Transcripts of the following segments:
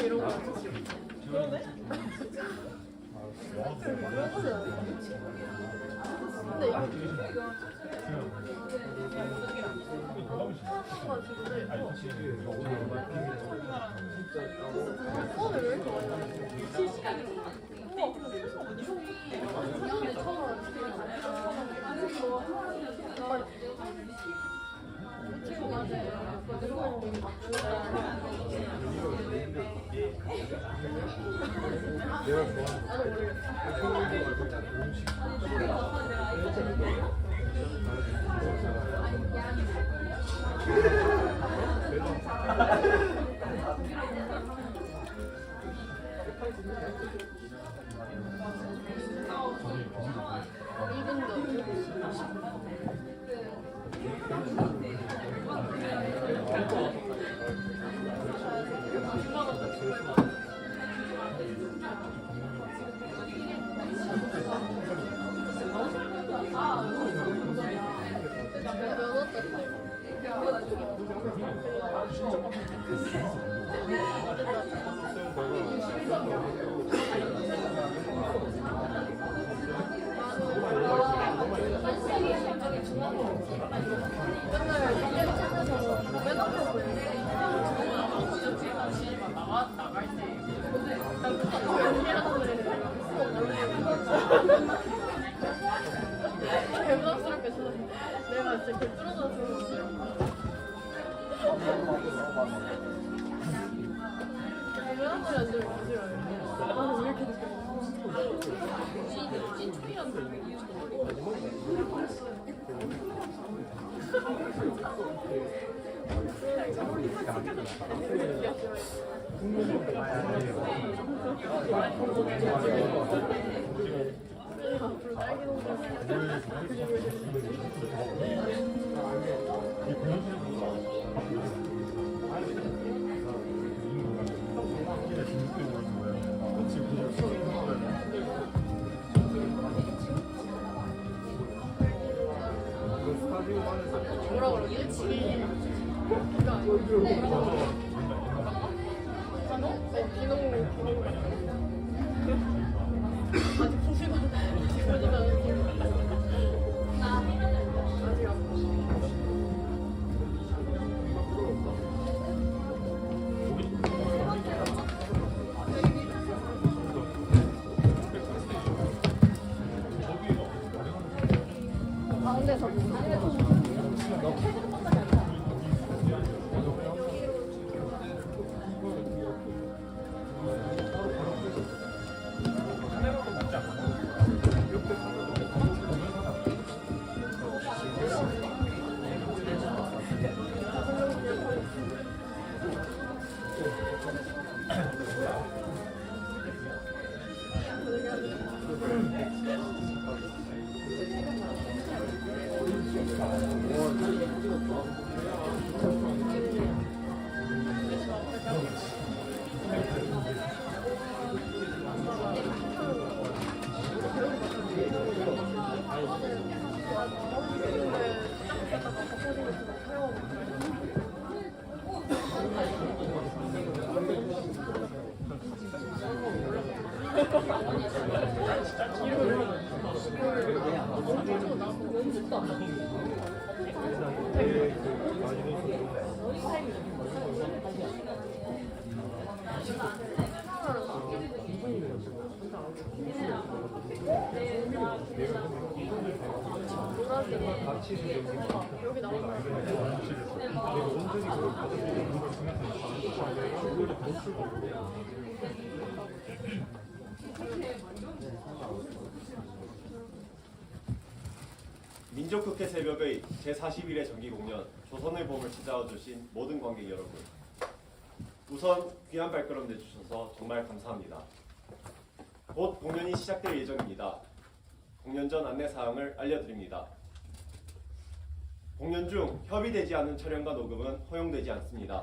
이런 거 그러네? 근데 이거 오늘 왜 이렇게 많이 나왔어? 실시간으로 우와 근데 실시간 어디 작년에 처음 개부담스럽게 줬는데 내가 진짜 개 뚫어져서 이런 소리 안 들으면 싫어요. 나는 왜 이렇게 느껴? 찐초이란 소리. 앞으로 딸기 농장 뭐라 그러지? 비가 아니고 비농 아직 보지마 가운데서 여기 나오는 민족국회 새벽의 제41회 정기공연 조선의 봄을 찾아와주신 모든 관객 여러분, 우선 귀한 발걸음 내주셔서 정말 감사합니다. 곧 공연이 시작될 예정입니다. 공연 전 안내사항을 알려드립니다. 공연 중 협의되지 않은 촬영과 녹음은 허용되지 않습니다.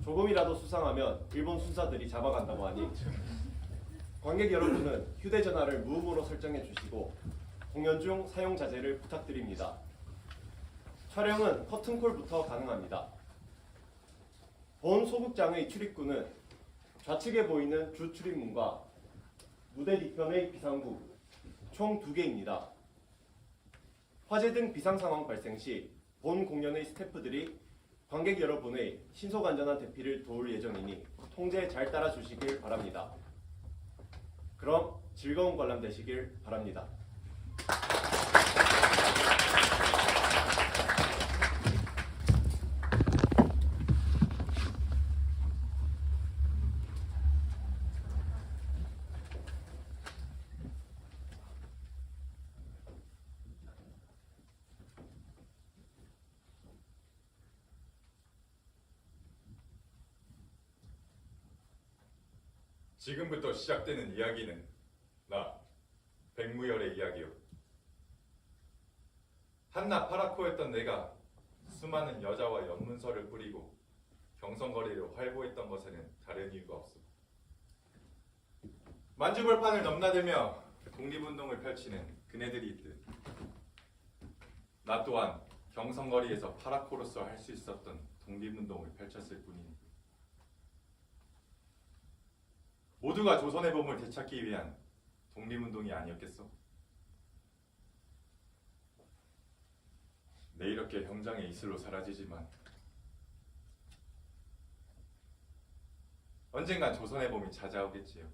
조금이라도 수상하면 일본 순사들이 잡아간다고 하니 관객 여러분은 휴대전화를 무음으로 설정해 주시고 공연 중 사용 자제를 부탁드립니다. 촬영은 커튼콜부터 가능합니다. 본 소극장의 출입구는 좌측에 보이는 주 출입문과 무대 뒤편의 비상구 총 2개입니다. 화재 등 비상 상황 발생 시 본 공연의 스태프들이 관객 여러분의 신속 안전한 대피를 도울 예정이니 통제 잘 따라 주시길 바랍니다. 그럼 즐거운 관람 되시길 바랍니다. 지금부터 시작되는 이야기는 나 백무열의 이야기요. 한낱 파라코였던 내가 수많은 여자와 연문서를 뿌리고 경성거리를 활보했던 것에는 다른 이유가 없어. 만주벌판을 넘나들며 독립운동을 펼치는 그네들이 있듯 나 또한 경성거리에서 파라코로서 할 수 있었던 독립운동을 펼쳤을 뿐이니 모두가 조선의 봄을 되찾기 위한 독립운동이 아니었겠어? 내 이렇게 형장의 이슬로 사라지지만 언젠간 조선의 봄이 찾아오겠지요.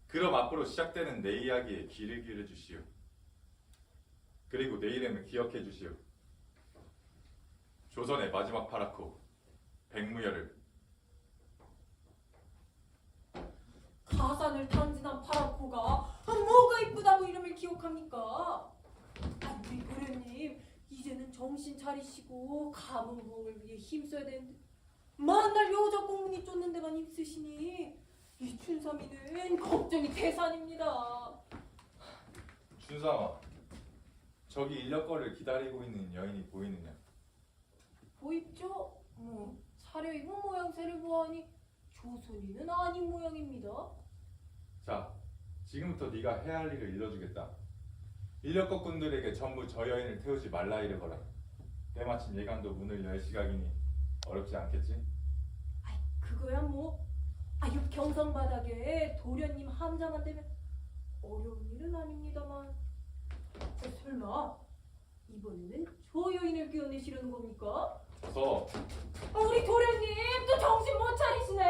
그럼 앞으로 시작되는 내 이야기에 귀를 기울여 주시오. 그리고 내 이름을 기억해 주시오. 조선의 마지막 파라코 백무열을. 가산을 탕진한 파라코가 뭐가 이쁘다고 이름을 기억합니까? 우리 도련님 이제는 정신 차리시고 가문부흥을 위해 힘써야 되는데 만날 여자 공문이 쫓는 데만 힘쓰시니 이 춘삼이는 걱정이 태산입니다. 춘삼아, 저기 인력거를 기다리고 있는 여인이 보이느냐? 보입죠? 차려입은 모양새를 보아하니 조선인은 아닌 모양입니다. 자, 지금부터 네가 해야 할 일을 일러주겠다. 인력거꾼들에게 전부 저 여인을 태우지 말라 이르거라. 때마침 예감도 문을 열 시각이니 어렵지 않겠지? 그거야 뭐. 이 경성 바닥에 도련님 함장만 되면 어려운 일은 아닙니다만. 설마 이번에는 저 여인을 끼워내시려는 겁니까? 어서. 우리 도련님 또 정신 못 차리시네.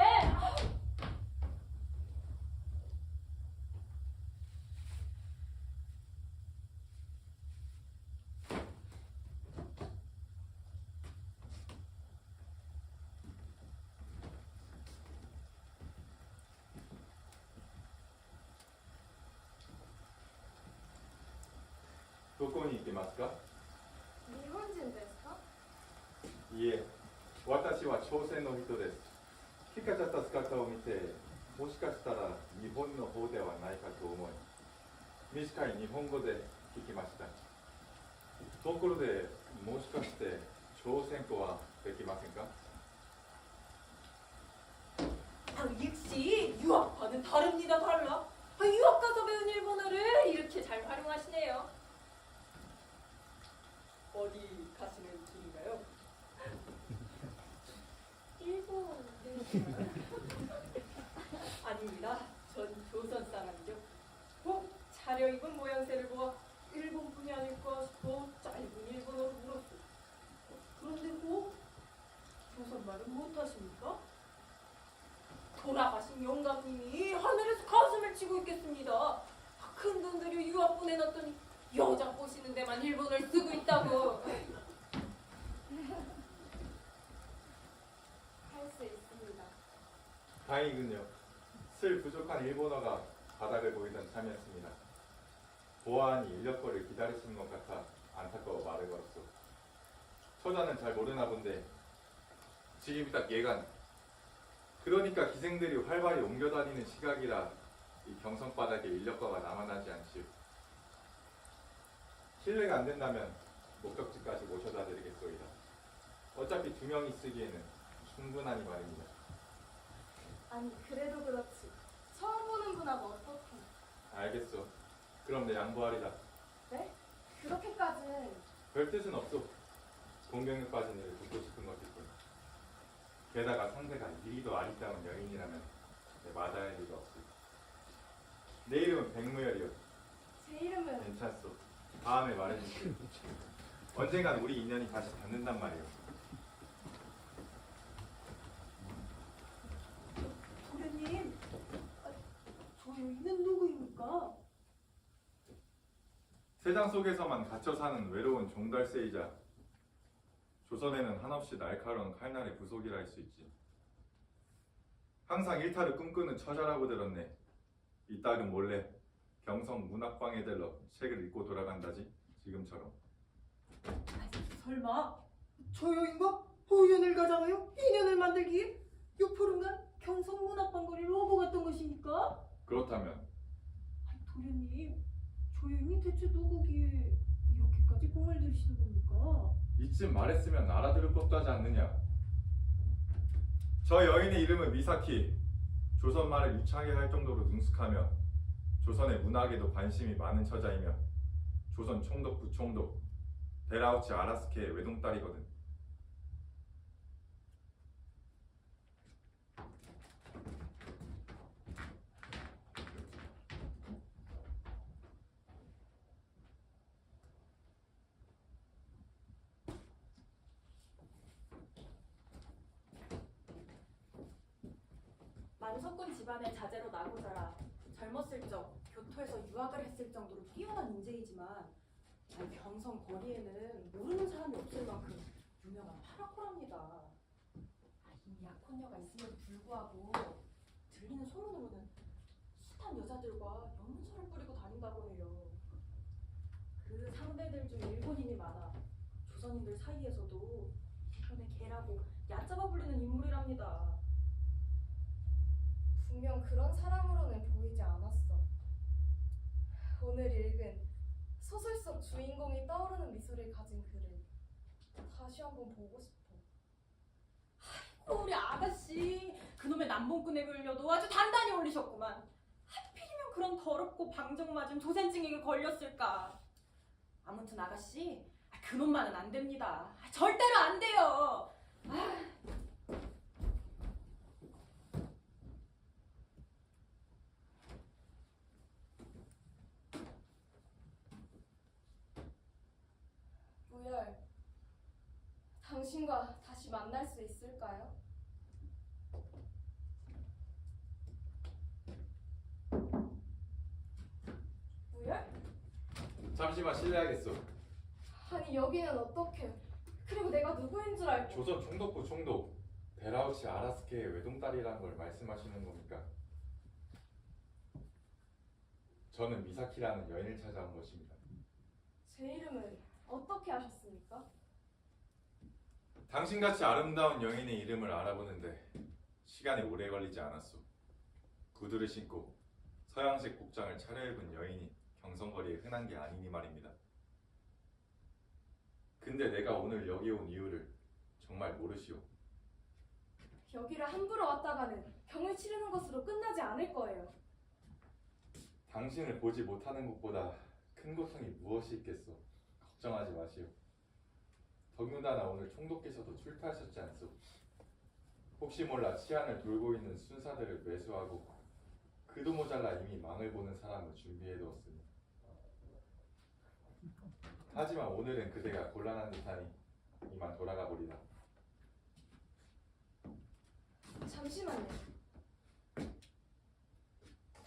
도코니 이케마스까? 日本人ですか? いえ、私は朝鮮の人です。聞かちゃった姿を見て、もしかしたら日本の方ではないかと思い、短い日本語で聞きました。ところで、もしかして朝鮮語はできませんか? 역시 유학파는 다릅니다. 달라. 유학 가서 배운 일본어를 이렇게 잘 활용하시네요. 어디 가시는 길인가요? 일본. 아닙니다. 전 조선 사람이죠. 차려입은 모양새를 보아 일본 분이 아닐까 싶어 짧은 일본어로 물었어요. 그런데 조선말은 못하십니까? 돌아가신 영감님이 하늘에서 가슴을 치고 있겠습니다. 큰 돈 들여 유학 보내놨더니 여자 꼬시는 데만 일본어를 쓰고 있다고. 할 수 있습니다. 다행이군요. 쓸 부족한 일본어가 바닥을 보이던 참이었습니다. 보아하니 인력거를 기다리시는 것 같아 안타까워 말을 걸었소. 처자는 잘 모르나 본데 지금이 딱 예간. 그러니까 기생들이 활발히 옮겨다니는 시각이라 이 경성바닥에 인력거가 남아나지 않지요. 실례가 안 된다면 목적지까지 모셔다 드리겠소이다. 어차피 두 명이 쓰기에는 충분하니 말입니다. 아니 그래도 그렇지. 처음 보는 분하고 어떻게? 알겠어. 그럼 내 양보하리다. 네? 그렇게까진. 별 뜻은 없소. 공경에 빠진 일을 듣고 싶은 것일 뿐. 게다가 상대가 이리도 아리따운 여인이라면 내 마다할 리가 없소. 내 이름은 백무열이요. 제 이름은 괜찮소. 다음에 말해줄게. 언젠간 우리 인연이 다시 닿는단 말이오. 도련님, 저 여인은 누구입니까? 세상 속에서만 갇혀 사는 외로운 종달새이자 조선에는 한없이 날카로운 칼날의 부속이라 할 수 있지. 항상 일탈을 꿈꾸는 처자라고 들었네. 이따금 몰래 경성 문학방에 들러 책을 읽고 돌아간다지. 지금처럼. 설마 저 여인과 우연을 가장하여 인연을 만들기에 요포른간 경성문학방거리를 오고 갔던 것입니까? 그렇다면 도련님, 저 여인이 대체 누구기에 이렇게까지 공을 들이시는 겁니까? 이쯤 말했으면 알아들을 법도 하지 않느냐. 저 여인의 이름은 미사키. 조선 말을 유창하게 할 정도로 능숙하며 조선의 문학에도 관심이 많은 처자이며 조선 총독 부총독 데라우치 아라스케의 외동딸이거든. 만석군 집안의 자제로 나고 자라 젊었을 적 교토에서 유학을 했을 정도로 뛰어난 인재이지만 경성 거리에는 모르는 사람이 없을 만큼 유명한 파라코랍니다. 이 약혼녀가 있음에도 불구하고 들리는 소문으로는 숱한 여자들과 연문서를 뿌리고 다닌다고 해요. 그 상대들 중 일본인이 많아 조선인들 사이에서도 일본의 개라고 얕잡아 불리는 인물이랍니다. 분명 그런 사람으로는 보이지 않았어. 오늘 읽은 소설 속 주인공이 떠오르는 미소를 가진 그를 다시 한번 보고 싶어. 우리 아가씨 그놈의 남봉꾼에 걸려도 아주 단단히 올리셨구만. 하필이면 그런 더럽고 방정맞은 조센증에 걸렸을까. 아무튼 아가씨 그놈만은 안 됩니다. 절대로 안 돼요. 무열, 당신과 다시 만날 수 있을까요? 무열? 잠시만 실례하겠소. 아니 여기는 어떻게? 그리고 내가 누구인 줄 알고? 조선 총독부 총독 데라우치 아라스케의 외동딸이라는 걸 말씀하시는 겁니까? 저는 미사키라는 여인을 찾아온 것입니다. 제 이름을 어떻게 아셨습니까? 당신같이 아름다운 여인의 이름을 알아보는데 시간이 오래 걸리지 않았소. 구두를 신고 서양식 복장을 차려입은 여인이 경성거리에 흔한 게 아니니 말입니다. 근데 내가 오늘 여기 온 이유를 정말 모르시오. 여기를 함부로 왔다가는 병을 치르는 것으로 끝나지 않을 거예요. 당신을 보지 못하는 것보다 큰 고통이 무엇이 있겠소. 걱정하지 마시오. 더군다나 오늘 총독께서도 출타하셨지 않소. 혹시 몰라 치안을 돌고 있는 순사들을 매수하고 그도 모자라 이미 망을 보는 사람을 준비해두었으니. 하지만 오늘은 그대가 곤란한 듯하니 이만 돌아가 보리다. 잠시만요.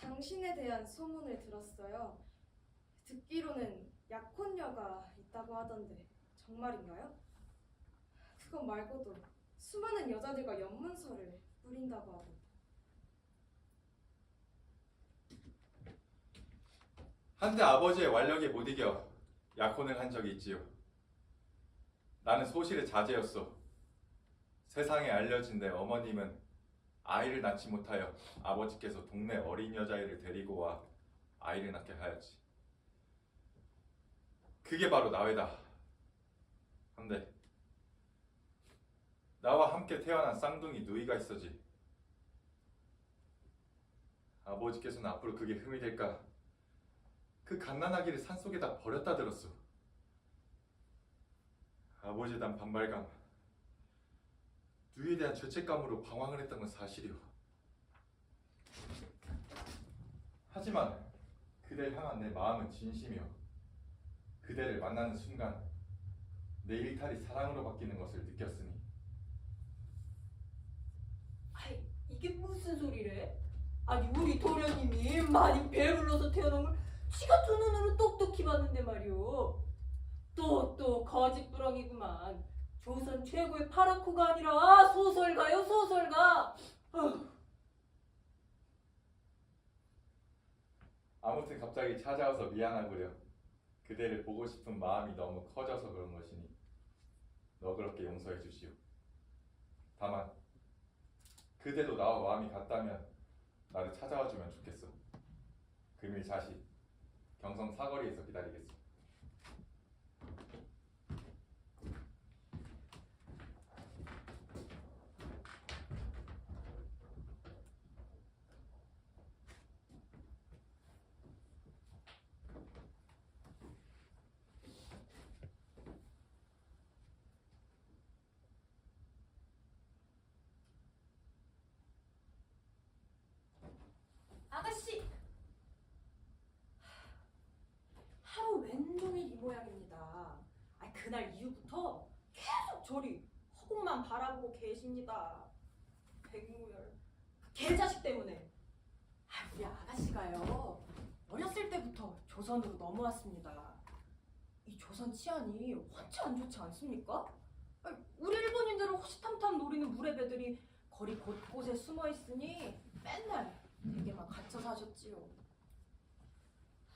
당신에 대한 소문을 들었어요. 듣기로는 약혼녀가 있다고 하던데 정말인가요? 그것 말고도 수많은 여자들과 연문서를 뿌린다고 하고. 한때 아버지의 완력에 못 이겨 약혼을 한 적이 있지요. 나는 소실의 자제였어. 세상에 알려진 내 어머님은 아이를 낳지 못하여 아버지께서 동네 어린 여자애를 데리고 와 아이를 낳게 하였지. 그게 바로 나회다. 한데 나와 함께 태어난 쌍둥이 누이가 있어지. 아버지께서는 앞으로 그게 흠이 될까 그 갓난아기를 산속에다 버렸다 들었소. 아버지에 대한 반발감, 누이에 대한 죄책감으로 방황을 했던 건 사실이오. 하지만 그대를 향한 내 마음은 진심이오. 그대를 만나는 순간 내 일탈이 사랑으로 바뀌는 것을 느꼈으니. 아이, 이게 무슨 소리래? 아니, 우리 도련님이 많이 배불러서 태어난 걸 지가 두 눈으로 똑똑히 봤는데 말이오. 또 거짓부렁이구만. 조선 최고의 파라코가 아니라 소설가요, 소설가. 아무튼 갑자기 찾아와서 미안하구려. 그대를 보고 싶은 마음이 너무 커져서 그런 것이니 너그럽게 용서해 주시오. 다만 그대도 나와 마음이 같다면 나를 찾아와 주면 좋겠소. 금일 자시 경성 사거리에서 기다리겠소. 아가씨! 하루 왼종일 이 모양입니다. 그날 이후부터 계속 저리 허공만 바라보고 계십니다. 백무열, 그 개자식 때문에. 우리 아가씨가요, 어렸을 때부터 조선으로 넘어왔습니다. 이 조선 치안이 원체 안 좋지 않습니까? 우리 일본인들을 호시탐탐 노리는 무례배들이 거리 곳곳에 숨어 있으니 맨날 댁에만 갇혀 사셨지요.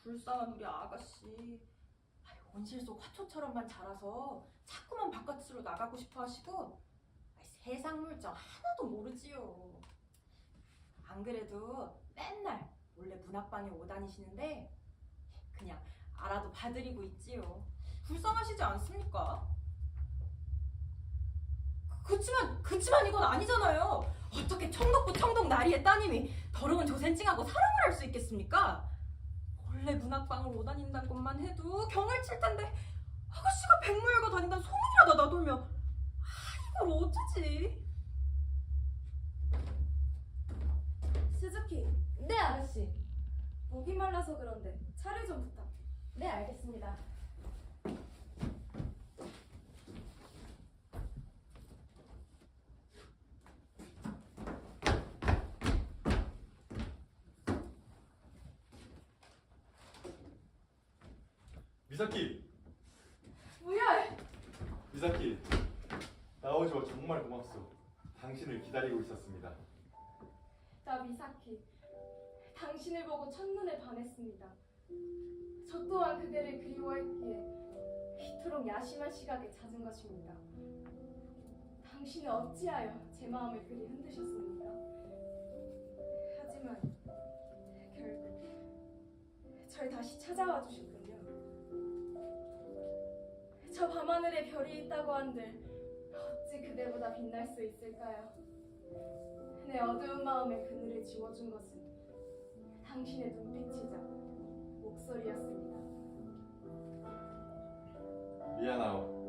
불쌍한 우리 아가씨. 온실 속 화초처럼만 자라서 자꾸만 바깥으로 나가고 싶어 하시고 세상 물정 하나도 모르지요. 안 그래도 맨날 몰래 문학방에 오다니시는데 그냥 알아도 봐드리고 있지요. 불쌍하시지 않습니까? 그치만 이건 아니잖아요. 어떻게 청덕부 청덕 나리의 따님이 더러운 조센찡하고 사랑을 할 수 있겠습니까? 원래 문학방을 오다닌다는 것만 해도 경을 칠 텐데 아가씨가 백무열과 다닌다는 소문이라도 나돌면 이걸 어쩌지? 스즈키. 네, 아가씨. 목이 말라서 그런데 차를 좀 부탁. 네, 알겠습니다. 미사키! 무열! 미사키! 나오셔서 정말 고맙소. 당신을 기다리고 있었습니다. 나 미사키. 당신을 보고 첫눈에 반했습니다. 저 또한 그대를 그리워했기에 이토록 야심한 시각에 찾은 것입니다. 당신은 어찌하여 제 마음을 그리 흔드셨습니까? 하지만 결국 절 다시 찾아와 주셨군요. 저 밤하늘에 별이 있다고 한들 어찌 그대보다 빛날 수 있을까요? 내 어두운 마음의 그늘을 지워준 것은 당신의 눈빛이자 목소리였습니다. 미안하오.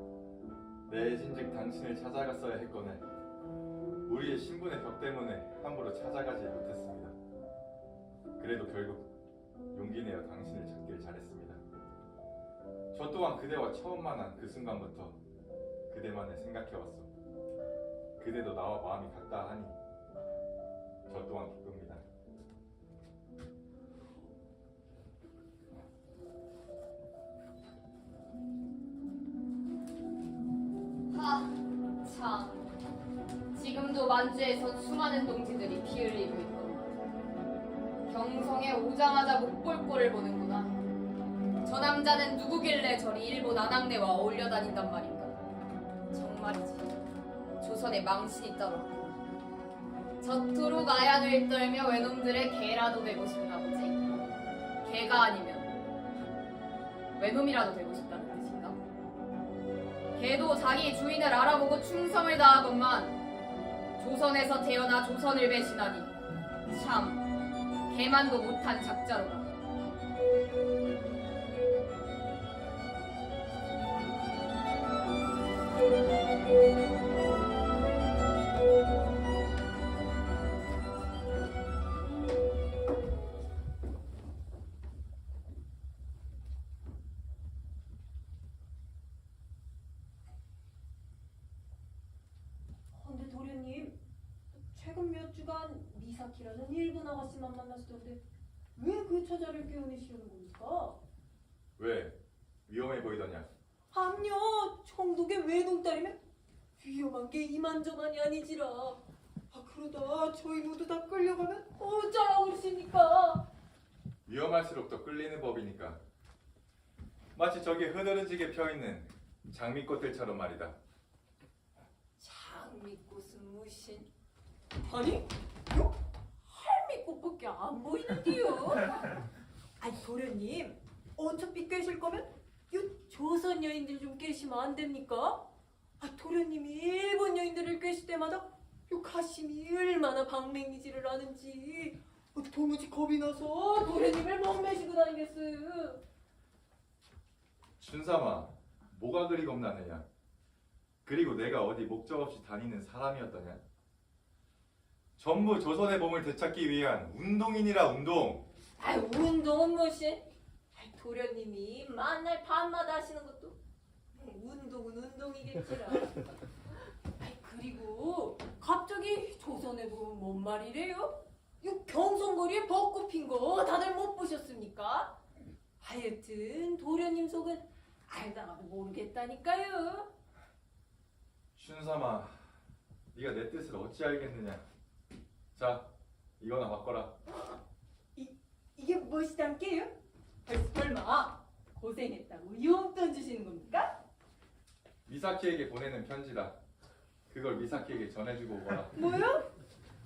내 애진즉 당신을 찾아갔어야 했거늘 우리의 신분의 벽 때문에 함부로 찾아가지 못했습니다. 그래도 결국 용기 내어 당신을 찾길 잘했습니다. 저 또한 그대와 처음 만난 그 순간부터 그대만을 생각해왔소. 그대도 나와 마음이 같다 하니 저 또한 기쁩니다. 참, 지금도 만주에서 수많은 동지들이 피 흘리고 있구나. 경성에 오자마자 못 볼 꼴을 보는구나. 저 남자는 누구길래 저리 일본 안악내와 어울려 다닌단 말인가. 정말이지, 조선에 망신이 따로 없구나. 저토록 아양을 떨며 외놈들의 개라도 되고 싶나 보지? 개가 아니면 외놈이라도 되고 싶다는 뜻인가? 걔도 자기 주인을 알아보고 충성을 다하건만 조선에서 태어나 조선을 배신하니 참 개만도 못한 작자로다. 근데 도련님, 최근 몇 주간 미사키라는 일본 아가씨만 만나시던데 왜 그 처자를 깨어내시려는 겁니까? 왜? 위험해 보이더냐? 암요, 청독의 외동딸이면 위험한 게 이만저만이 아니지라. 아, 그러다 저희 모두 다 끌려가면 어쩌라고 그러십니까? 위험할수록 더 끌리는 법이니까. 마치 저기 흐드러지게 펴있는 장미꽃들처럼 말이다. 장미꽃은 무신. 아니, 요 할미꽃밖에 안 보이는데요. 아니, 도련님, 어차피 깨실 거면 요 조선 여인들 좀 깨시면 안 됩니까? 아, 도련님이 일본 여인들을 깨실 때마다 요 가심이 얼마나 방맹이지를 아는지 도무지 겁이 나서 도련님을 못 매시고 다니겠어요. 춘삼아, 뭐가 그리 겁나느냐? 그리고 내가 어디 목적 없이 다니는 사람이었더냐? 전부 조선의 몸을 되찾기 위한 운동인이라 운동! 아, 운동은 무엇이? 도련님이 만날 밤마다 하시는 것도 운동은 운동이겠지라. 그리고 갑자기 조선에 보면 뭔 말이래요? 이 경성거리에 벚꽃 핀 거 다들 못 보셨습니까? 하여튼 도련님 속은 알다가도 모르겠다니까요. 춘삼아, 네가 내 뜻을 어찌 알겠느냐? 자, 이거나 바꿔라. 이게 무엇이단께요? 설마 고생했다고 용돈 주시는 겁니까? 미사키에게 보내는 편지다. 그걸 미사키에게 전해주고 오거라. 뭐요?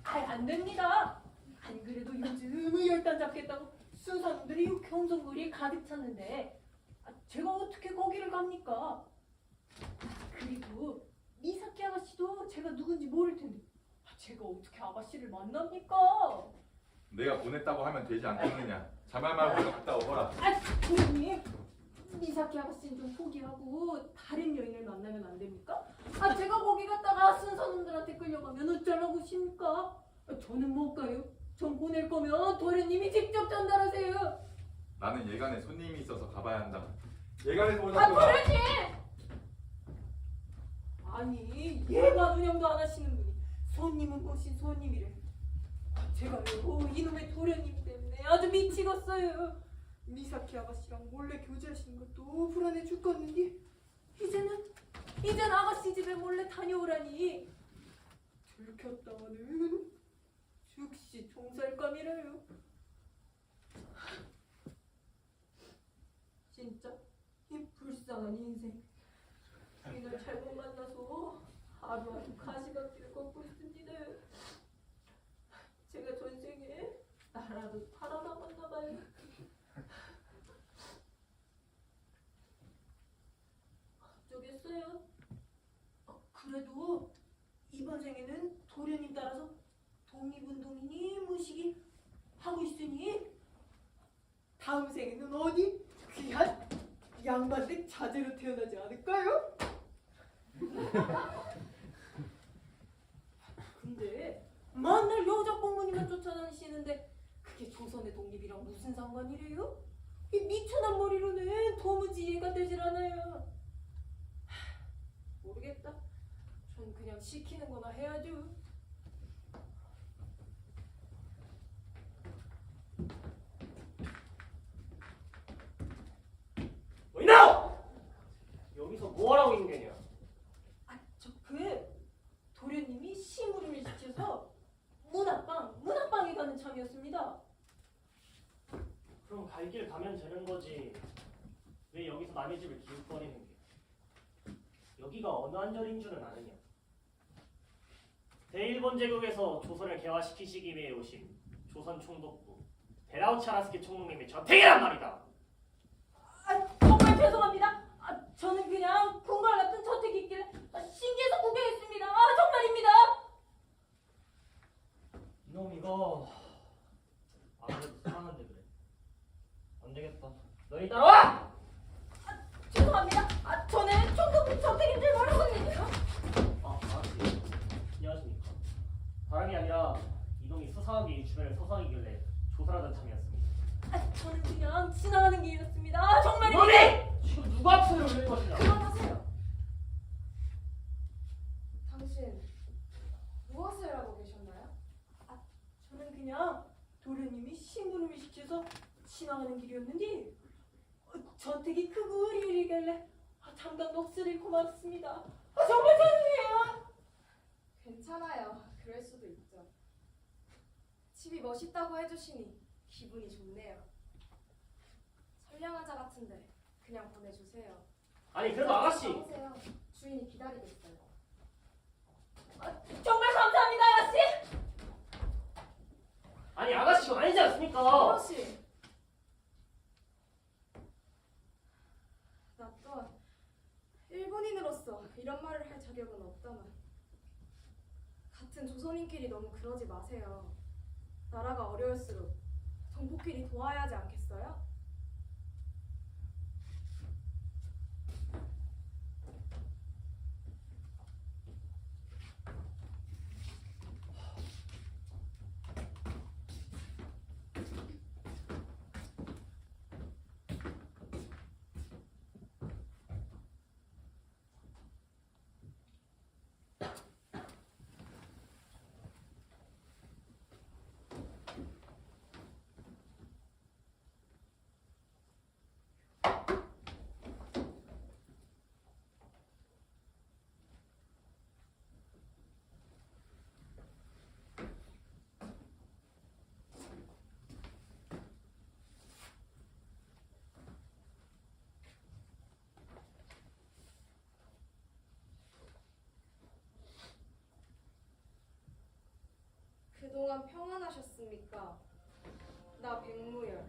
안 됩니다. 안 그래도 요즘 열단 잡겠다고 순사람들이 이 경성거리에 가득 찼는데 제가 어떻게 거기를 갑니까? 그리고 미사키 아가씨도 제가 누군지 모를 텐데 제가 어떻게 아가씨를 만납니까? 내가 보냈다고 하면 되지 않겠느냐? 자말 말고 갔다 오거라. 도련님, 미사키 아가씨는 좀 포기하고 다른 여인을 만나면 안 됩니까? 제가 거기 갔다가 순사놈들한테 끌려가면 어쩌라고 하십니까? 저는 못 가요. 전 보낼 거면 도련님이 직접 전달하세요. 나는 예간에 손님이 있어서 가봐야 한다. 예간에서 보자고. 도련님! 아니, 얘가 운영도 안 하시는 분이 손님은 무엇인 손님이래. 제가요, 이놈의 도련님 때문에 아주 미치겠어요. 미사키 아가씨랑 몰래 교제하시는 것도 불안해 죽겠는데 이젠 아가씨 집에 몰래 다녀오라니 들켰다가는 즉시 총살감이래요. 진짜 이 불쌍한 인생 이날 잘못 만나서 하루하루 가시밭길을 걷고 있습니다. 제가 전생에 나라도 팔아먹었나 봐요. 어쩌겠어요. 그래도 이번 생에는 도련님 따라서 독립운동이니 무식이 하고 있으니 다음 생에는 어디 귀한 양반댁 자제로 태어나지 않을까요? 근데 맨날 여자 공무니만 쫓아다니시는데 그게 조선의 독립이랑 무슨 상관이래요? 이 미천한 머리로는 도무지 이해가 되질 않아요. 모르겠다. 전 그냥 시키는 거나 해야죠. 이나! 여기서 뭐하라고 있는 게냐? 도련님이 시무림을 시켜서 문학방에 가는 참이었습니다. 그럼 갈 길 가면 되는 거지. 왜 여기서 남의 집을 기웃거리는 게? 여기가 어느 한절인 줄은 아느냐? 대일본 제국에서 조선을 개화시키시기 위해 오신 조선 총독부 베라우차라스키 총독님의 저택이란 말이다. 정말 죄송합니다. 저는 그냥 군갈 같은 저택이 뒤에서 지나가는 길이었는데 저택이 크고 으리으리길래 잠깐 넋을 잃고 말았습니다. 정말 죄송해요. 괜찮아요. 그럴 수도 있죠. 집이 멋있다고 해주시니 기분이 좋네요. 선량한 자 같은데 그냥 보내주세요. 아니 그래도 아가씨. 가보세요. 주인이 기다리고 있어요. 정말 감사합니다, 아가씨. 아니 아가씨 이거 아니지 않습니까? 아가씨! 나 또한 일본인으로서 이런 말을 할 자격은 없다만 같은 조선인끼리 너무 그러지 마세요. 나라가 어려울수록 동포끼리 도와야 하지 않겠어요? 그동안 평안하셨습니까? 나 백무열.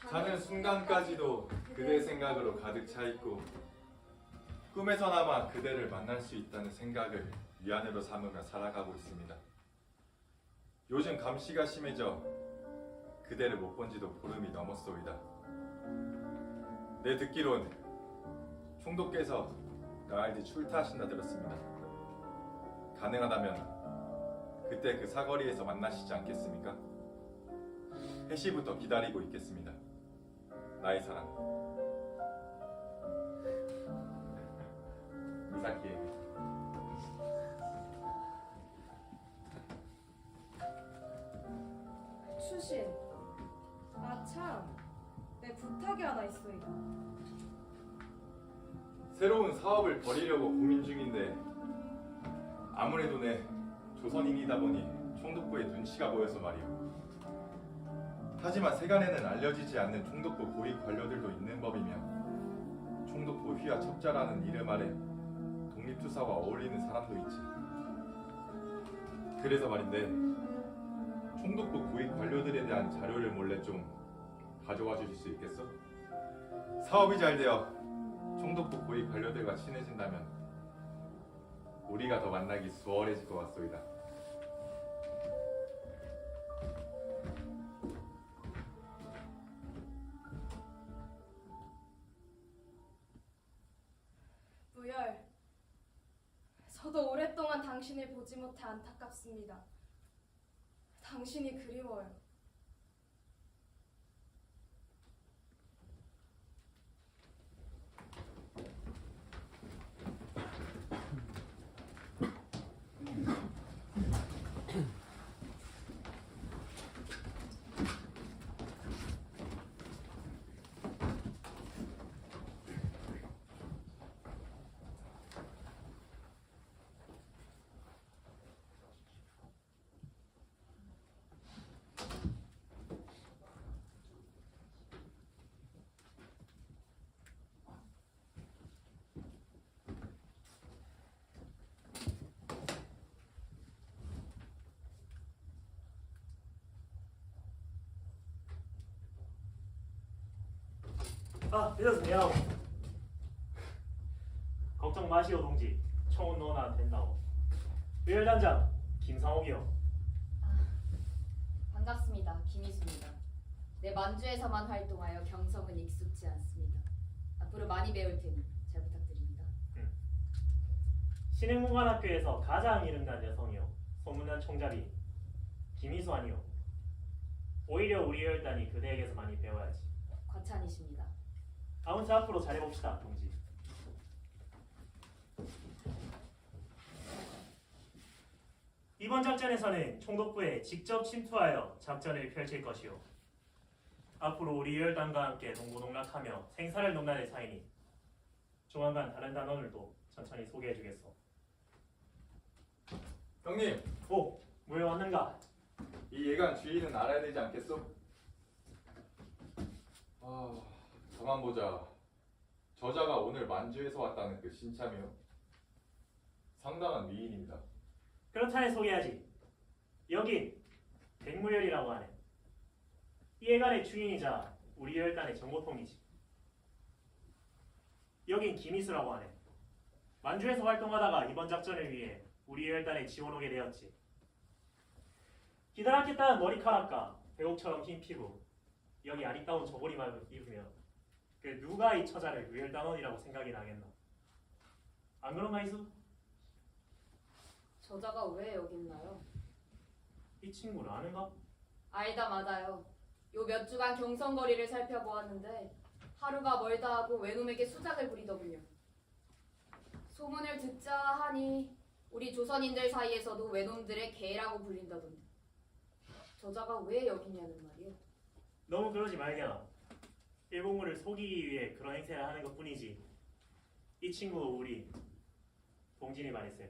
자는 순간까지도 그대 생각으로 가득 차 있고 꿈에서나마 그대를 만날 수 있다는 생각을 위안으로 삼으며 살아가고 있습니다. 요즘 감시가 심해져 그대를 못 본 지도 보름이 넘었소이다. 내 듣기론 총독께서 나흘 뒤 출타하신다 들었습니다. 가능하다면 그때 그 사거리에서 만나시지 않겠습니까? 해시부터 기다리고 있겠습니다. 나의 사랑 미사키에게. 추신, 내 부탁이 하나 있소이다. 새로운 사업을 벌이려고 고민 중인데 아무래도 내 조선인이다 보니 총독부의 눈치가 보여서 말이오. 하지만 세간에는 알려지지 않는 총독부 고위 관료들도 있는 법이며 총독부 휘하 첩자라는 이름 아래 독립투사와 어울리는 사람도 있지. 그래서 말인데 총독부 고위 관료들에 대한 자료를 몰래 좀 가져와 주실 수 있겠어? 사업이 잘 되어 총독부 고위 관료들과 친해진다면 우리가 더 만나기 수월해질 것 같소이다. 무열, 저도 오랫동안 당신을 보지 못해 안타깝습니다. 당신이 그리워요. 아, 늦었네요. 걱정 마시오, 동지. 총은 너나 된다오. 의열단장 김상옥이요. 반갑습니다. 김희수입니다. 내 만주에서만 활동하여 경성은 익숙지 않습니다. 앞으로 많이 배울 테니 잘 부탁드립니다. 신흥문관학교에서 가장 이름난 여성이요. 소문난 총잡이 김희수 아니요. 오히려 우리 의열단이 그대에게서 많이 배워야지. 과찬이십니다. 아무튼 앞으로 잘해봅시다, 동지. 이번 작전에서는 총독부에 직접 침투하여 작전을 펼칠 것이요. 앞으로 우리 열단과 함께 동고동락하며 생사를 넘나들 사이니 조만간 다른 단원들도 천천히 소개해주겠소. 형님, 오, 왜 왔는가? 이 예간 주인은 알아야 되지 않겠소? 저만 보자. 저자가 오늘 만주에서 왔다는 그 신참이요. 상당한 미인입니다. 그렇다면 소개하지. 여긴 백무열이라고 하네. 이 예간의 주인이자 우리 열단의 정보통이지. 여긴 김희수라고 하네. 만주에서 활동하다가 이번 작전을 위해 우리 열단에 지원 오게 되었지. 기다랗게 따은 머리카락과 배옥처럼 흰 피부, 여기 아리따운 저고리만 입으면 그 누가 이 처자를 유혈단원이라고 생각이 나겠나? 안 그런가 희수? 저자가 왜 여기 있나요? 이 친구를 아는가? 알다 마다요. 요 몇 주간 경성거리를 살펴보았는데 하루가 멀다 하고 외놈에게 수작을 부리더군요. 소문을 듣자 하니 우리 조선인들 사이에서도 외놈들의 개라고 불린다던데. 저자가 왜 여기 있냐는 말이요. 너무 그러지 말게나. 일본군을 속이기 위해 그런 행세를 하는 것뿐이지. 이 친구 우리 동진이 말했어요.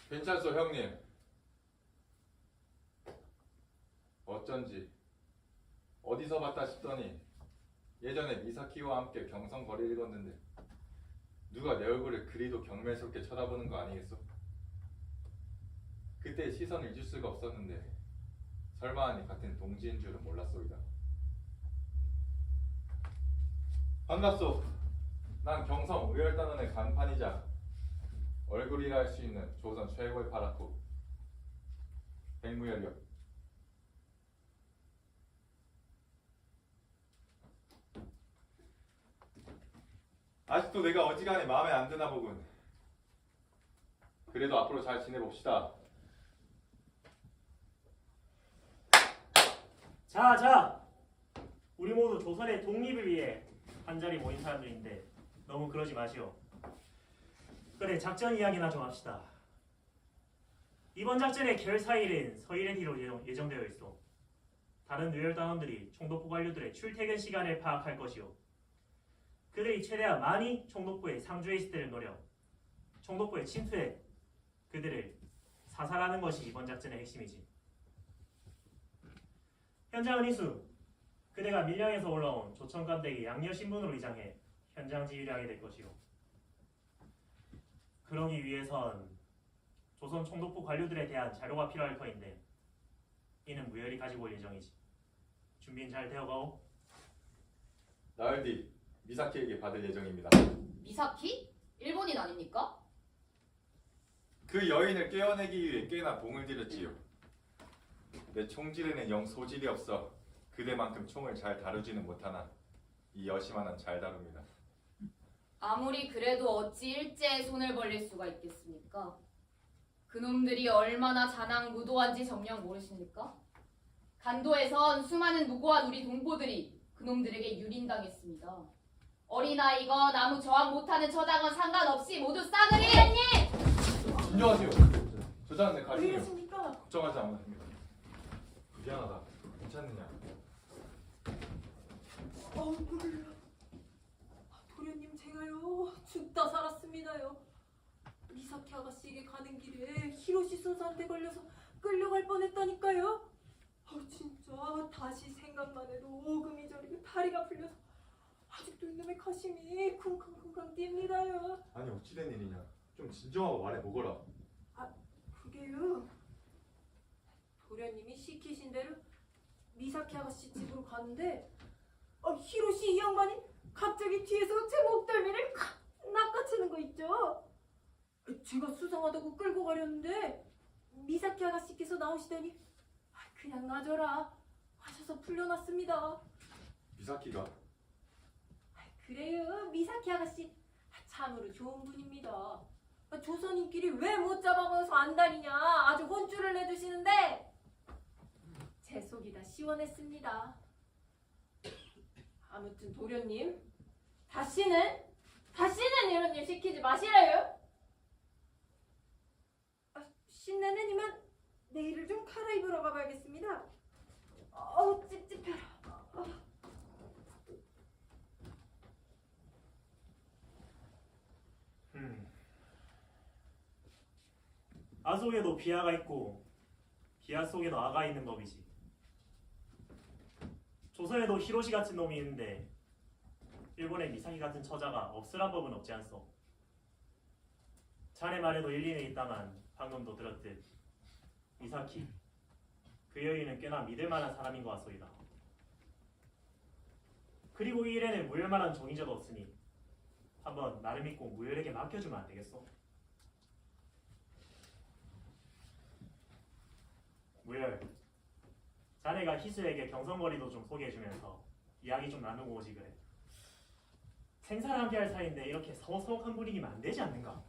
괜찮소 형님. 어쩐지 어디서 봤다 싶더니 예전에 미사키와 함께 경성 거리를 걷는데 누가 내 얼굴을 그리도 경멸스럽게 쳐다보는 거 아니겠소? 그때 시선을 잊을 수가 없었는데 설마 하니 같은 동지인 줄은 몰랐소이다. 반갑소. 난 경성 의열단원의 간판이자 얼굴이라 할 수 있는 조선 최고의 파라쿠 백무열이요. 아직도 내가 어지간히 마음에 안 드나 보군. 그래도 앞으로 잘 지내봅시다. 자, 우리 모두 조선의 독립을 위해 한자리 모인 사람들인데 너무 그러지 마시오. 그래, 작전 이야기나 좀 합시다. 이번 작전의 결사일은 서일의 뒤로 예정되어 있어. 다른 의열단원들이 총독부 관료들의 출퇴근 시간을 파악할 것이오. 그들이 최대한 많이 총독부에 상주해 있을 때를 노려 총독부에 침투해 그들을 사살하는 것이 이번 작전의 핵심이지. 현장은 이수, 그대가 밀양에서 올라온 조천간대기 양녀신분으로 위장해 현장 지휘를 하게 될 것이오. 그러기 위해선 조선 총독부 관료들에 대한 자료가 필요할 터인데 이는 무열이 가지고 올 예정이지. 준비는 잘 되어가오. 나흘 뒤 미사키에게 받을 예정입니다. 미사키? 일본인 아닙니까? 그 여인을 깨어내기 위해 꽤나 봉을 들였지요. 내 총질에는 영 소질이 없어 그대만큼 총을 잘 다루지는 못하나 이 여심하는 잘 다룹니다. 아무리 그래도 어찌 일제에 손을 벌릴 수가 있겠습니까? 그놈들이 얼마나 잔악무도한지 정녕 모르십니까? 간도에선 수많은 무고한 우리 동포들이 그놈들에게 유린당했습니다. 어린아이건 아무 저항 못하는 처장은 상관없이 모두 싸그리! 진정하세요. 저자는 내 왜 가족이요. 이러십니까? 걱정하지 않아도 됩니다. 미안하다. 괜찮느냐? 몰라. 도련님 제가요 죽다 살았습니다요. 미사키 아가씨에게 가는 길에 히로시 순사한테 걸려서 끌려갈 뻔했다니까요. 진짜 다시 생각만 해도 오금이 저리고 다리가 풀려서 아직도 이놈의 가심이 쿵쾅쿵쾅 뜁니다요. 아니 어찌된 일이냐? 좀 진정하고 말해보거라. 그게요. 도련님이 시키신 대로 미사키 아가씨 집으로 가는데 히로시 이 양반이 갑자기 뒤에서 제 목덜미를 칵 낚아채는 거 있죠. 제가 수상하다고 끌고 가려는데 미사키 아가씨께서 나오시더니 그냥 놔줘라 하셔서 풀려났습니다. 미사키가? 그래요. 미사키 아가씨 참으로 좋은 분입니다. 조선인끼리 왜 못 잡아먹어서 안달이냐 아주 혼쭐을 내주시는데 제 속이 다 시원했습니다. 아무튼 도련님 다시는 이런 일 시키지 마시라요. 신내는 이만 내일을 좀 갈아입으러 가봐야겠습니다. 찝찝해라. 아 속에도 비아가 있고 비아 속에도 아가 있는 법이지. 조선에도 히로시 같은 놈이 있는데 일본에 미사기 같은 처자가 없으란 법은 없지 않소. 자네 말에도 일리는 있다만 방금도 들었듯 미사키 그 여인은 꽤나 믿을만한 사람인 것 같소이다. 그리고 이 일에는 무혈만한 종이자도 없으니 한번 나를 믿고 무혈에게 맡겨주면 안 되겠소? 무혈, 자네가 희수에게 경성거리도 좀 소개해주면서 이야기 좀 나누고 오지 그래. 생사를 함께할 사이인데 이렇게 서먹서먹한 분위기면 안 되지 않는가?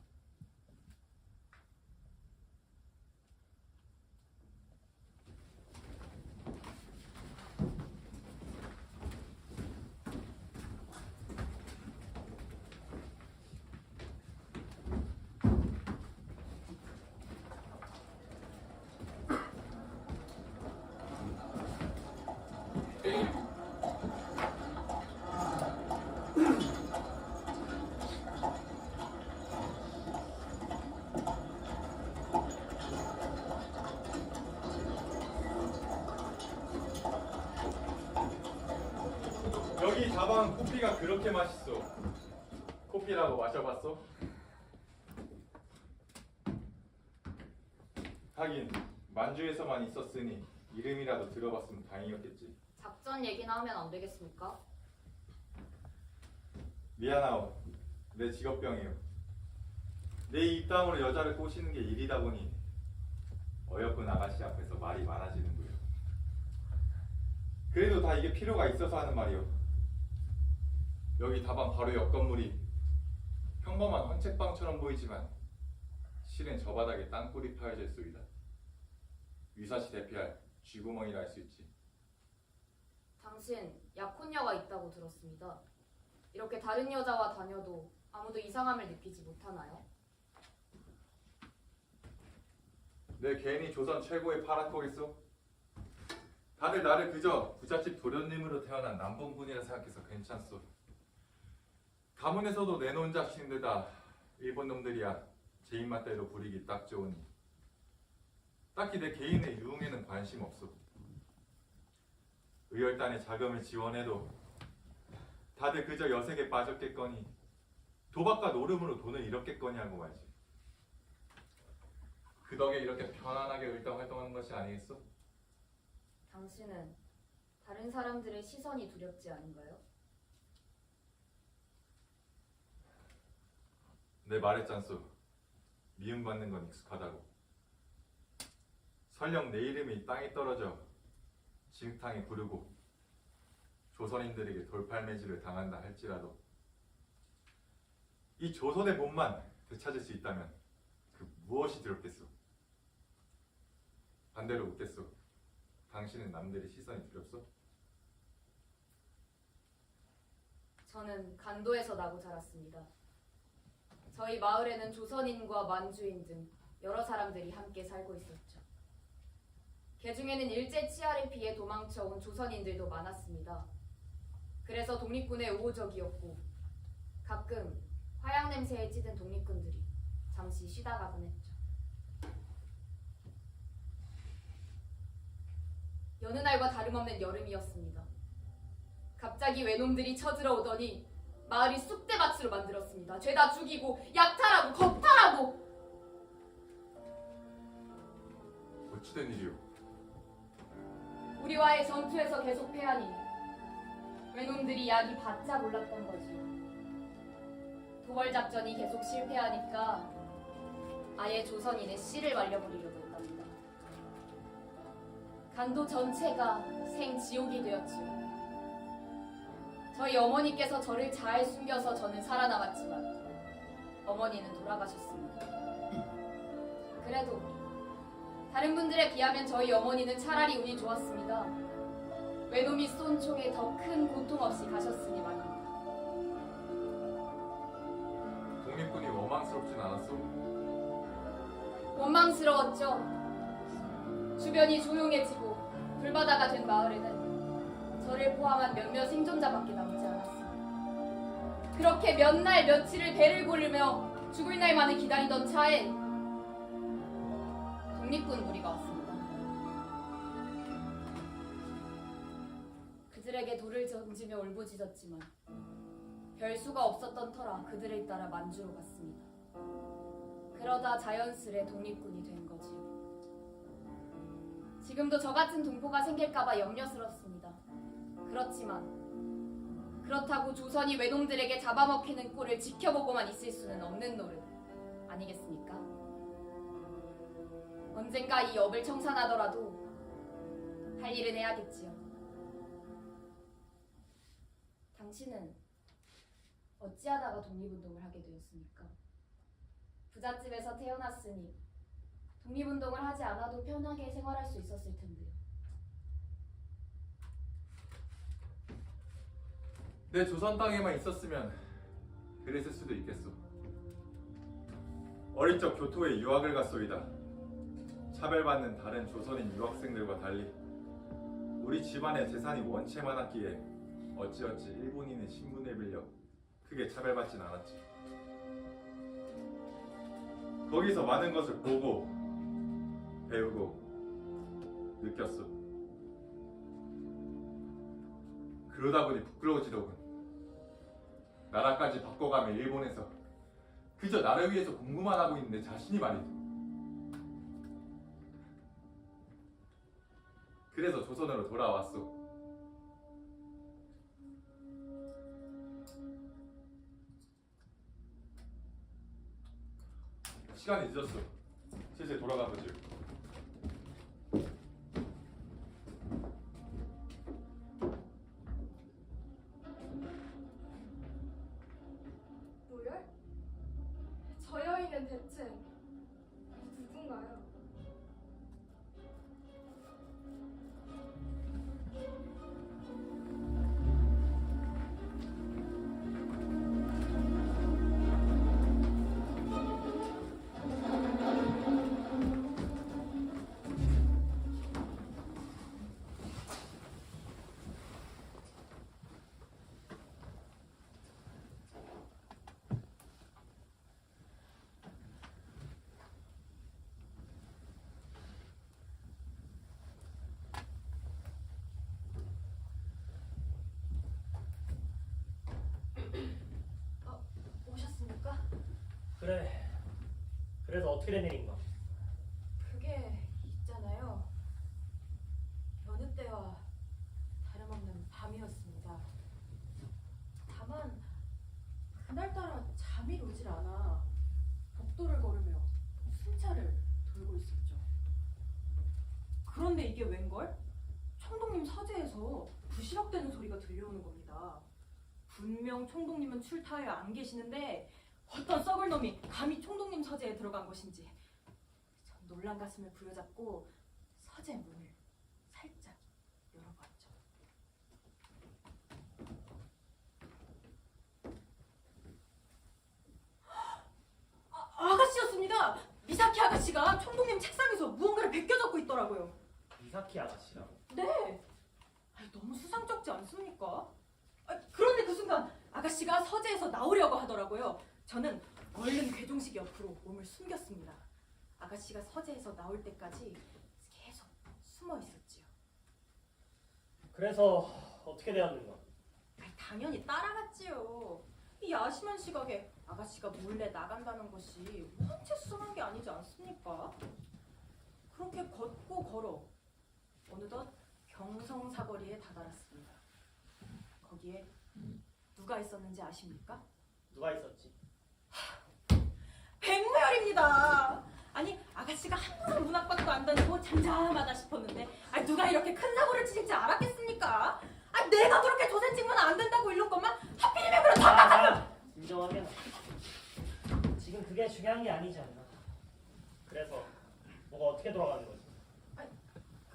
여기 다방 커피가 그렇게 맛있어. 커피라고 마셔봤어? 하긴 만주에서만 있었으니 이름이라도 들어봤으면 다행이었겠지. 작전 얘기 나오면 안 되겠습니까? 미안하오. 내 직업병이요. 내 입담으로 여자를 꼬시는 게 일이다 보니 어여쁜 아가씨 앞에서 말이 많아지는구요. 그래도 다 이게 필요가 있어서 하는 말이오. 여기 다방 바로 옆 건물이 평범한 헌책방처럼 보이지만 실은 저 바닥에 땅굴이 파여져 있소이다. 위사시 대피할 쥐구멍이라 할 수 있지. 당신 약혼녀가 있다고 들었습니다. 이렇게 다른 여자와 다녀도 아무도 이상함을 느끼지 못하나요? 내 괜히 조선 최고의 파라코겠어? 다들 나를 그저 부잣집 도련님으로 태어난 남봉군이라 생각해서 괜찮소. 가문에서도 내놓은 자식인데다 일본 놈들이야 제 입맛대로 부리기 딱 좋으니 딱히 내 개인의 유흥에는 관심 없어. 의열단에 자금을 지원해도 다들 그저 여색에 빠졌겠거니 도박과 노름으로 돈을 잃었겠거니 하고 말지. 그 덕에 이렇게 편안하게 을당 활동하는 것이 아니겠어? 당신은 다른 사람들의 시선이 두렵지 않은가요? 내 말했잖소. 미움받는 건 익숙하다고. 설령 내 이름이 땅에 떨어져 진흙탕에 구르고 조선인들에게 돌팔매질을 당한다 할지라도 이 조선의 본만 되찾을 수 있다면 그 무엇이 두렵겠소? 반대로 묻겠소. 당신은 남들의 시선이 두렵소? 저는 간도에서 나고 자랐습니다. 저희 마을에는 조선인과 만주인 등 여러 사람들이 함께 살고 있었죠. 개중에는 일제 치하를 피해 도망쳐온 조선인들도 많았습니다. 그래서 독립군의 우호적이었고 가끔 화양 냄새에 찌든 독립군들이 잠시 쉬다 가곤 했죠. 여느 날과 다름없는 여름이었습니다. 갑자기 외놈들이 쳐들어오더니 마을이 쑥대밭으로 만들었습니다. 죄다 죽이고 약탈하고 겁탈하고. 어찌된 일이오? 우리와의 전투에서 계속 패하니 외놈들이 약이 바짝 올랐던 거지요. 도벌 작전이 계속 실패하니까 아예 조선인의 씨를 말려버리려고 했답니다. 간도 전체가 생지옥이 되었지요. 저희 어머니께서 저를 잘 숨겨서 저는 살아남았지만 어머니는 돌아가셨습니다. 그래도 다른 분들에 비하면 저희 어머니는 차라리 운이 좋았습니다. 외놈이 쏜 총에 더 큰 고통 없이 가셨으니 말입니다. 독립군이 원망스럽진 않았소? 원망스러웠죠. 주변이 조용해지고 불바다가 된 마을에는 저를 포함한 몇몇 생존자밖에 남지 않았습니다. 그렇게 몇 날 며칠을 배를 고르며 죽을 날만을 기다리던 차에 독립군 무리가 왔습니다. 그들에게 돌을 던지며 울부짖었지만 별 수가 없었던 터라 그들을 따라 만주로 갔습니다. 그러다 자연스레 독립군이 된 거지요. 지금도 저 같은 동포가 생길까봐 염려스럽습니다. 그렇지만 그렇다고 조선이 외놈들에게 잡아먹히는 꼴을 지켜보고만 있을 수는 없는 노릇 아니겠습니까? 언젠가 이 업을 청산하더라도 할 일은 해야겠지요. 당신은 어찌하다가 독립운동을 하게 되었습니까? 부잣집에서 태어났으니 독립운동을 하지 않아도 편하게 생활할 수 있었을 텐데요. 내 조선 땅에만 있었으면 그랬을 수도 있겠소. 어릴 적 교토에 유학을 갔소이다. 차별받는 다른 조선인 유학생들과 달리 우리 집안의 재산이 원체 많았기에 어찌어찌 일본인의 신분을 빌려 크게 차별받진 않았지. 거기서 많은 것을 보고 배우고 느꼈소. 그러다 보니 부끄러워지더군. 나라까지 바꿔가며 일본에서 그저 나를 위해서 공부만 하고 있는 내 자신이 말이죠. 그래서 조선으로 돌아왔소. 시간이 늦었어. 슬슬 돌아가 보지. 노열? 저 여인은 대체 누군가요? 오셨습니까? 그래. 그래서 어떻게 된 일인가? 그게 있잖아요. 여느 때와 다름없는 밤이었습니다. 다만 그날따라 잠이 오질 않아 복도를 걸으며 순찰을 돌고 있었죠. 그런데 이게 웬걸? 총독님 사제에서 부시럭대는 소리가 들려오는 겁니다. 분명 총독님은 출타하여 안 계시는데 어떤 썩을 놈이 감히 총독님 서재에 들어간 것인지 전 놀란 가슴을 부여잡고 서재 문을 살짝 열어봤죠. 아가씨였습니다. 미사키 아가씨가 총독님 책상에서 무언가를 베껴 적고 있더라고요. 미사키 아가씨라고? 네. 너무 수상쩍지 않습니까? 그런데 그 순간 아가씨가 서재에서 나오려고 하더라고요. 저는 얼른 괴종식 옆으로 몸을 숨겼습니다. 아가씨가 서재에서 나올 때까지 계속 숨어 있었지요. 그래서 어떻게 되었는가? 당연히 따라갔지요. 이 야심한 시각에 아가씨가 몰래 나간다는 것이 원체 수상한 게 아니지 않습니까? 그렇게 걷고 걸어 어느덧 경성사거리에 다다랐습니다. 거기에 누가 있었는지 아십니까? 누가 있었지? 백무열입니다. 아니 아가씨가 한번 문 앞밖도 안 다니고 잠잠하다 싶었는데 누가 이렇게 큰 사고를 치실지 알았겠습니까? 내가 그렇게 조센 찍으면 안 된다고 일렀건만 하필이면 그런 덤박같은. 인정하면 지금 그게 중요한 게 아니지 않나. 그래서 뭐가 어떻게 돌아가는 거지?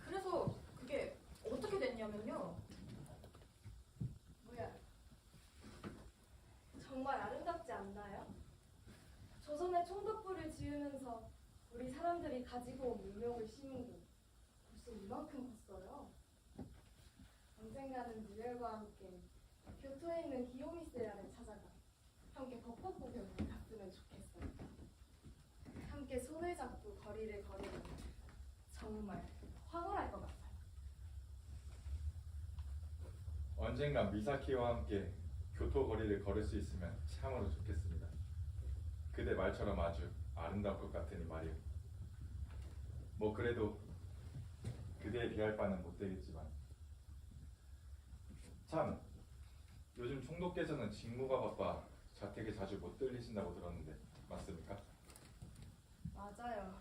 그래서 그게 어떻게 됐냐면요. 뭐야? 정말 아름답지 않나요? 조선의 총독부를 지으면서 우리 사람들이 가지고 온 문명을 심은 게 벌써 이만큼 컸어요. 언젠가는 무열과 함께 교토에 있는 기요미스야를 찾아가 함께 벚꽃 구경을 갔으면 좋겠어요. 함께 손을 잡고 거리를 걸으면 정말 황홀할 것 같아요. 언젠가 미사키와 함께 교토 거리를 걸을 수 있으면 참으로 좋겠습니다. 그대 말처럼 아주 아름다울 것 같으니 말이요. 뭐 그래도 그대에 비할 바는 못 되겠지만 참 요즘 총독께서는 직무가 바빠 자택에 자주 못 들리신다고 들었는데 맞습니까? 맞아요.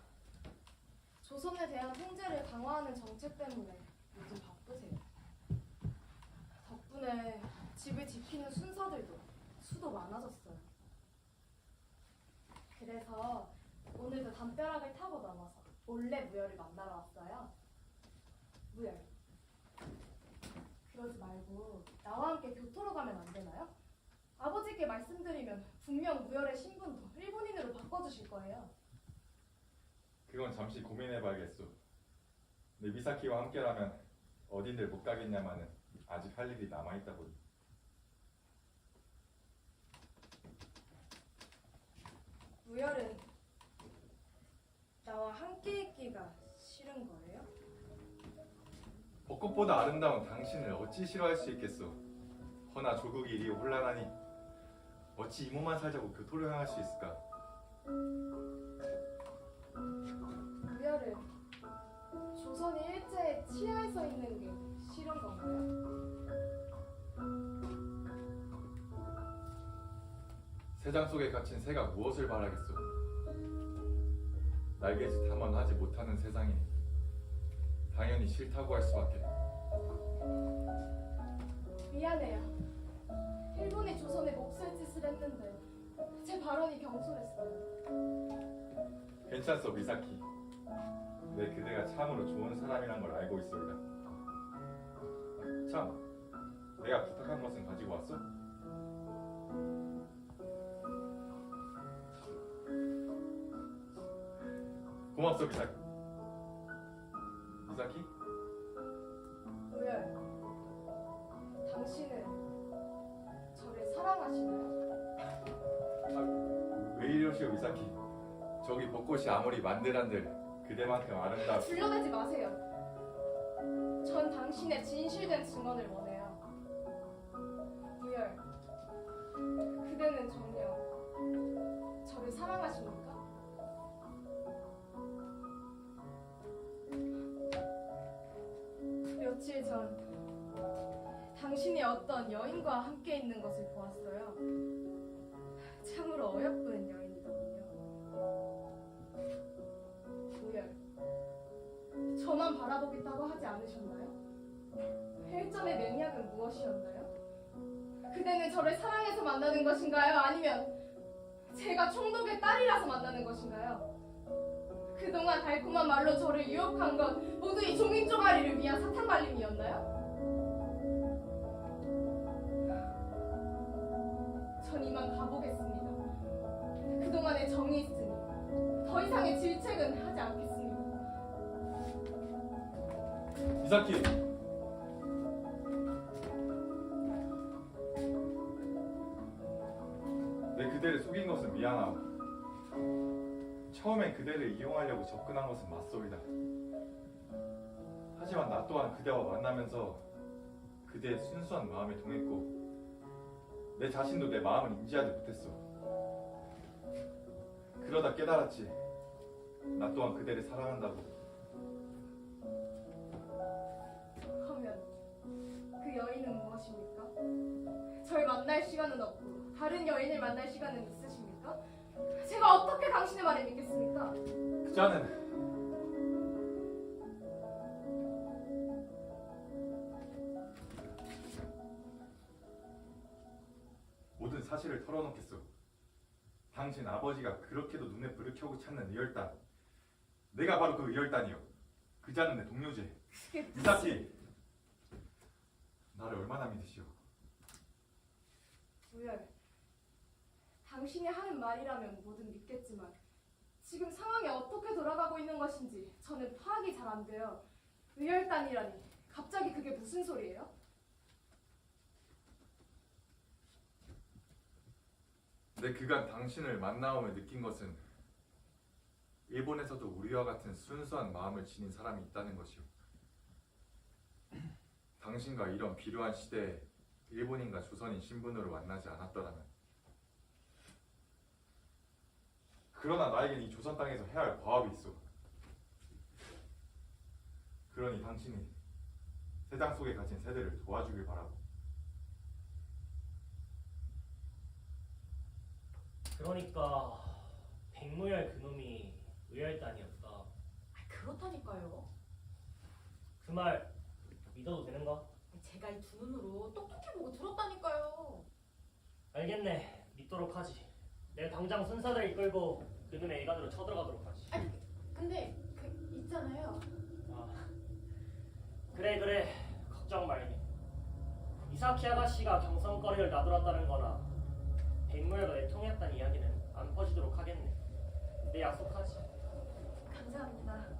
조선에 대한 통제를 강화하는 정책 때문에 요즘 바쁘세요. 덕분에 집을 지키는 순사들도 수도 많아졌어요. 그래서 오늘도 담벼락을 타고 넘어서 몰래 무열을 만나러 왔어요. 무열, 그러지 말고 나와 함께 교토로 가면 안 되나요? 아버지께 말씀드리면 분명 무열의 신분도 일본인으로 바꿔주실 거예요. 그건 잠시 고민해봐야겠소. 내 미사키와 함께라면 어딘들 못 가겠냐마는 아직 할 일이 남아있다 보니. 무열은 나와 함께 있기가 싫은 거예요? 벚꽃보다 아름다운 당신을 어찌 싫어할 수 있겠소. 허나 조국이 이리 혼란하니 어찌 이 몸만 살자고 교토를 향할 수 있을까. 무열은 조선이 일제에 치하에서 있는 게 싫은 건가요? 새장 속에 갇힌 새가 무엇을 바라겠소. 날개짓 한번 하지 못하는 세상이니 당연히 싫다고 할 수밖에. 미안해요. 일본이 조선에 몹쓸 짓을 했는데 제 발언이 경솔했어요. 괜찮소 미사키. 내 그대가 참으로 좋은 사람이란 걸 알고 있소이다. 참, 내가 부탁한 것은 가지고 왔소? 고맙소 미사키. 미사키? 무열, 당신은 저를 사랑하시나요? 왜 이러시오 미사키. 저기 벚꽃이 아무리 만들한들 그대만큼 아름다워. 불러대지 마세요. 전 당신의 진실된 증언을 원해요. 무열, 그대는 정녕 저를 사랑하십니까? 며칠 전 당신이 어떤 여인과 함께 있는 것을 보았어요. 참으로 어여쁜 여인이더군요. 무열, 저만 바라보겠다고 하지 않으셨나요? 일전의 맹약은 무엇이었나요? 그대는 저를 사랑해서 만나는 것인가요? 아니면 제가 총독의 딸이라서 만나는 것인가요? 그동안 달콤한 말로 저를 유혹한 건 모두 이 종인 쪼가리를 위한 사탕 발림이었나요? 전 이만 가보겠습니다. 그동안의 정이 있으니 더 이상의 질책은 하지 않겠습니다. 미사키. 내 그대를 속인 것은 미안하오. 처음엔 그대를 이용하려고 접근한 것은 맞소이다. 하지만 나 또한 그대와 만나면서 그대의 순수한 마음에 동했고 내 자신도 내 마음을 인지하지 못했어. 그러다 깨달았지. 나 또한 그대를 사랑한다고. 그러면 그 여인은 무엇입니까? 절 만날 시간은 없고 다른 여인을 만날 시간은 있으십니까? 제가 어떻게 당신의 말을 믿겠습니까? 그자는 모든 사실을 털어놓겠소. 당신 아버지가 그렇게도 눈에 불을 켜고 찾는 의열단, 내가 바로 그 의열단이요. 그자는 내 동료지. 그게 미사키, 나를 얼마나 믿으시오? 무열, 당신이 하는 말이라면 뭐든 믿겠지만 지금 상황이 어떻게 돌아가고 있는 것인지 저는 파악이 잘 안 돼요. 의열단이라니 갑자기 그게 무슨 소리예요? 내 그간 당신을 만나오며 느낀 것은 일본에서도 우리와 같은 순수한 마음을 지닌 사람이 있다는 것이오. 당신과 이런 비루한 시대에 일본인과 조선인 신분으로 만나지 않았더라면. 그러나 나에겐 이 조선 땅에서 해야 할 과업이 있어. 그러니 당신이 세상 속에 갇힌 세대를 도와주길 바라고. 그러니까 백무열 그놈이 의열단이었다. 그렇다니까요. 그 말 믿어도 되는가? 제가 이 두 눈으로 똑똑히 보고 들었다니까요. 알겠네. 믿도록 하지. 내가 당장 순사들 이끌고 그놈의 일간으로 쳐들어가도록 하지. 근데 있잖아요. 아, 그래 걱정 말게. 이사키 아가씨가 경성거리를 나돌았다는 거나 백무열과 내통했다는 이야기는 안 퍼지도록 하겠네. 내 약속하지. 감사합니다.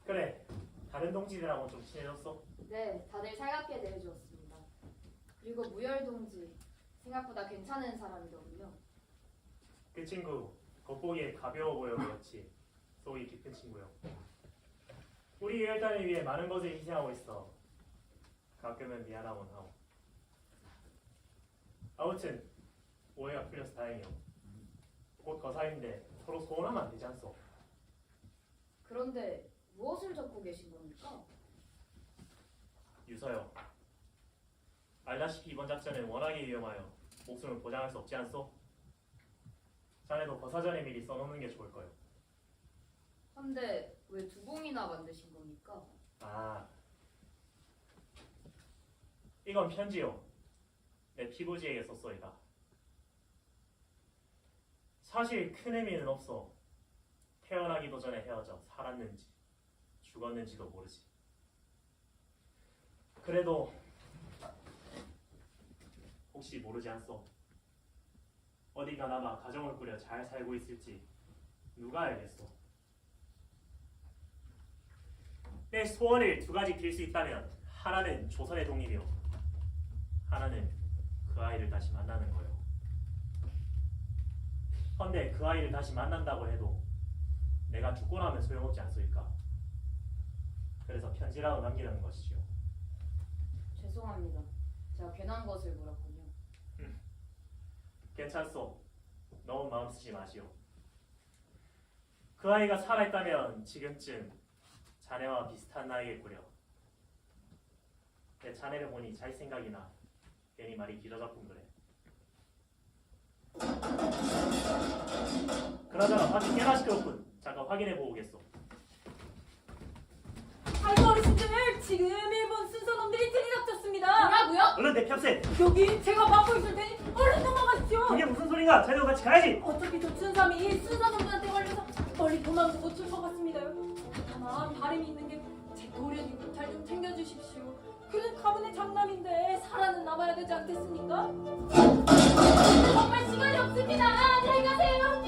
그래, 다른 동지들하고 좀 친해졌어? 네, 다들 살갑게 대해주었습니다. 그리고 무열 동지 생각보다 괜찮은 사람이더군요. 그 친구 겉보기에 가벼워 보여 그렇지 속이 깊은 친구요. 우리 일단을 위해 많은 것을 희생하고 있어. 가끔은 미안하곤 하고. 아무튼 오해가 풀려서 다행이요. 곧 거사인데 서로 소원하면 안 되지 않소? 그런데 무엇을 적고 계신 겁니까? 유서요. 알다시피 이번 작전은 워낙에 위험하여 목숨을 보장할 수 없지 않소? 자네도 거사전에 미리 써놓는 게 좋을 거요. 근데 왜 두 봉이나 만드신 겁니까? 아, 이건 편지요. 내 피부지에게 썼소이다. 사실 큰 의미는 없어. 태어나기도 전에 헤어져 살았는지 죽었는지도 모르지. 그래도 혹시 모르지 않소? 어디가 남아 가정을 꾸려 잘 살고 있을지 누가 알겠소? 내 소원을 두 가지 빌 수 있다면 하나는 조선의 독립이요, 하나는 그 아이를 다시 만나는 거요. 헌데 그 아이를 다시 만난다고 해도 내가 죽고 나면 소용없지 않소이까? 그래서 편지라도 남기라는 것이지요. 죄송합니다. 제가 괜한 것을 물었군요. 괜찮소. 너무 마음 쓰지 마시오. 그 아이가 살아있다면 지금쯤 자네와 비슷한 나이겠구려. 내 자네를 보니 잘 생각이 나. 괜히 말이 길어졌군 그래. 그러다가 밖이 꽤나 시끄럽군. 잠깐 확인해보고 오겠소. 아이고 어르신들, 지금 일본 순서놈들이 들이닥쳤습니다. 뭐라고요? 얼른 내 펴세! 여기 제가 막고 있을 테니 얼른 도망가십시오. 그게 무슨 소린가? 자네도 같이 가야지! 어차피 저 춘삼이 순사놈들한테 걸려서 멀리 도망 못 줄 것 같습니다요. 다만 바람이 있는 게 제 도련이고 잘 좀 챙겨주십시오. 그는 가문의 장남인데 살아는 남아야 되지 않겠습니까? 정말 시간이 없습니다. 안녕히 가세요.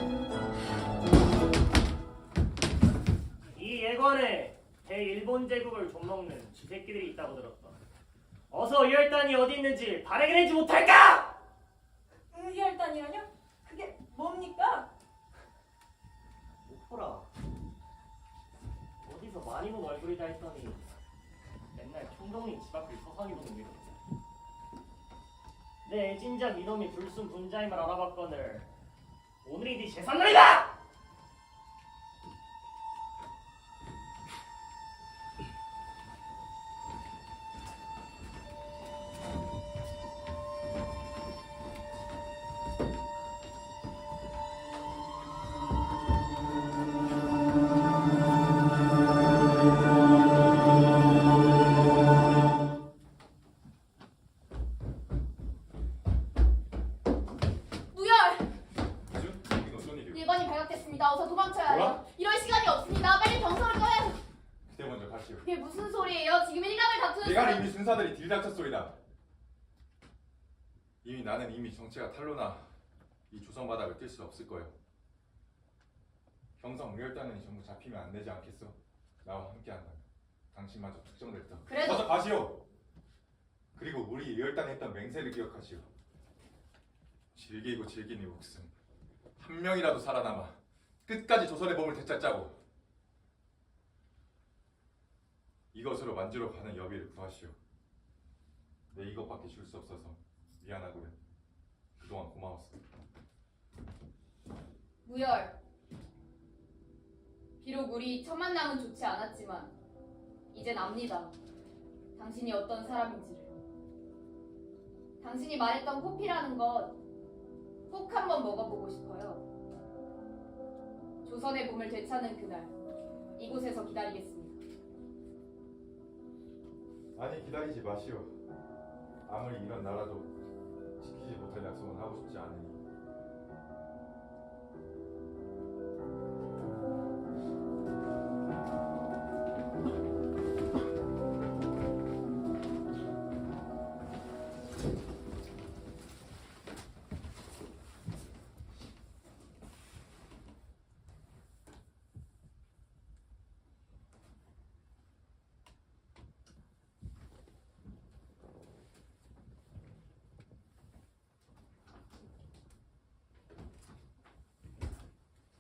이 예관에 대일본 제국을 좀먹는 쥐새끼들이 있다고 들었다. 어서 의열단이 어디 있는지 발견하지 못할까? 의열단이라뇨? 그게 뭡니까? 오호라, 어디서 많이 본 얼굴이다 했더니 맨날 총독님 집 앞을 서성이 보는 게 내 애진작 이놈이 불순 분자임을 알아봤거늘 오늘이 네 제삿날이다! 없습니다. 어서 도망쳐야 뭐라? 해요. 이럴 시간이 없습니다. 빨리 병성을 떠야 해요. 그대 먼저 가시오. 그게 무슨 소리예요? 지금 일각을 다투는 대가리 이미 순사들이 딜닥쳤소이다. 나는 이미 정체가 탄로나 이 조선 바닥을 뛸 수 없을 거예요. 경성 의열단원이 전부 잡히면 안 되지 않겠어? 나와 함께한다면 당신마저 특정될 듯. 그래도- 어서 가시오. 그리고 우리 의열단에 했던 맹세를 기억하시오. 질기고 질긴 이 목숨 한 명이라도 살아남아 끝까지 조선의 몸을 되찾자고 이것으로 만주로 가는 여비를 구하시오. 내 이것밖에 줄 수 없어서 미안하고요. 그동안 고마웠어. 무열. 비록 우리 첫 만남은 좋지 않았지만 이젠 압니다. 당신이 어떤 사람인지를. 당신이 말했던 커피라는 것 꼭 한번 먹어보고 싶어요. 조선의 봄을 되찾는 그날 이곳에서 기다리겠습니다. 아니 기다리지 마시오. 아무리 이런 나라도 지키지 못할 약속은 하고 싶지 않으니.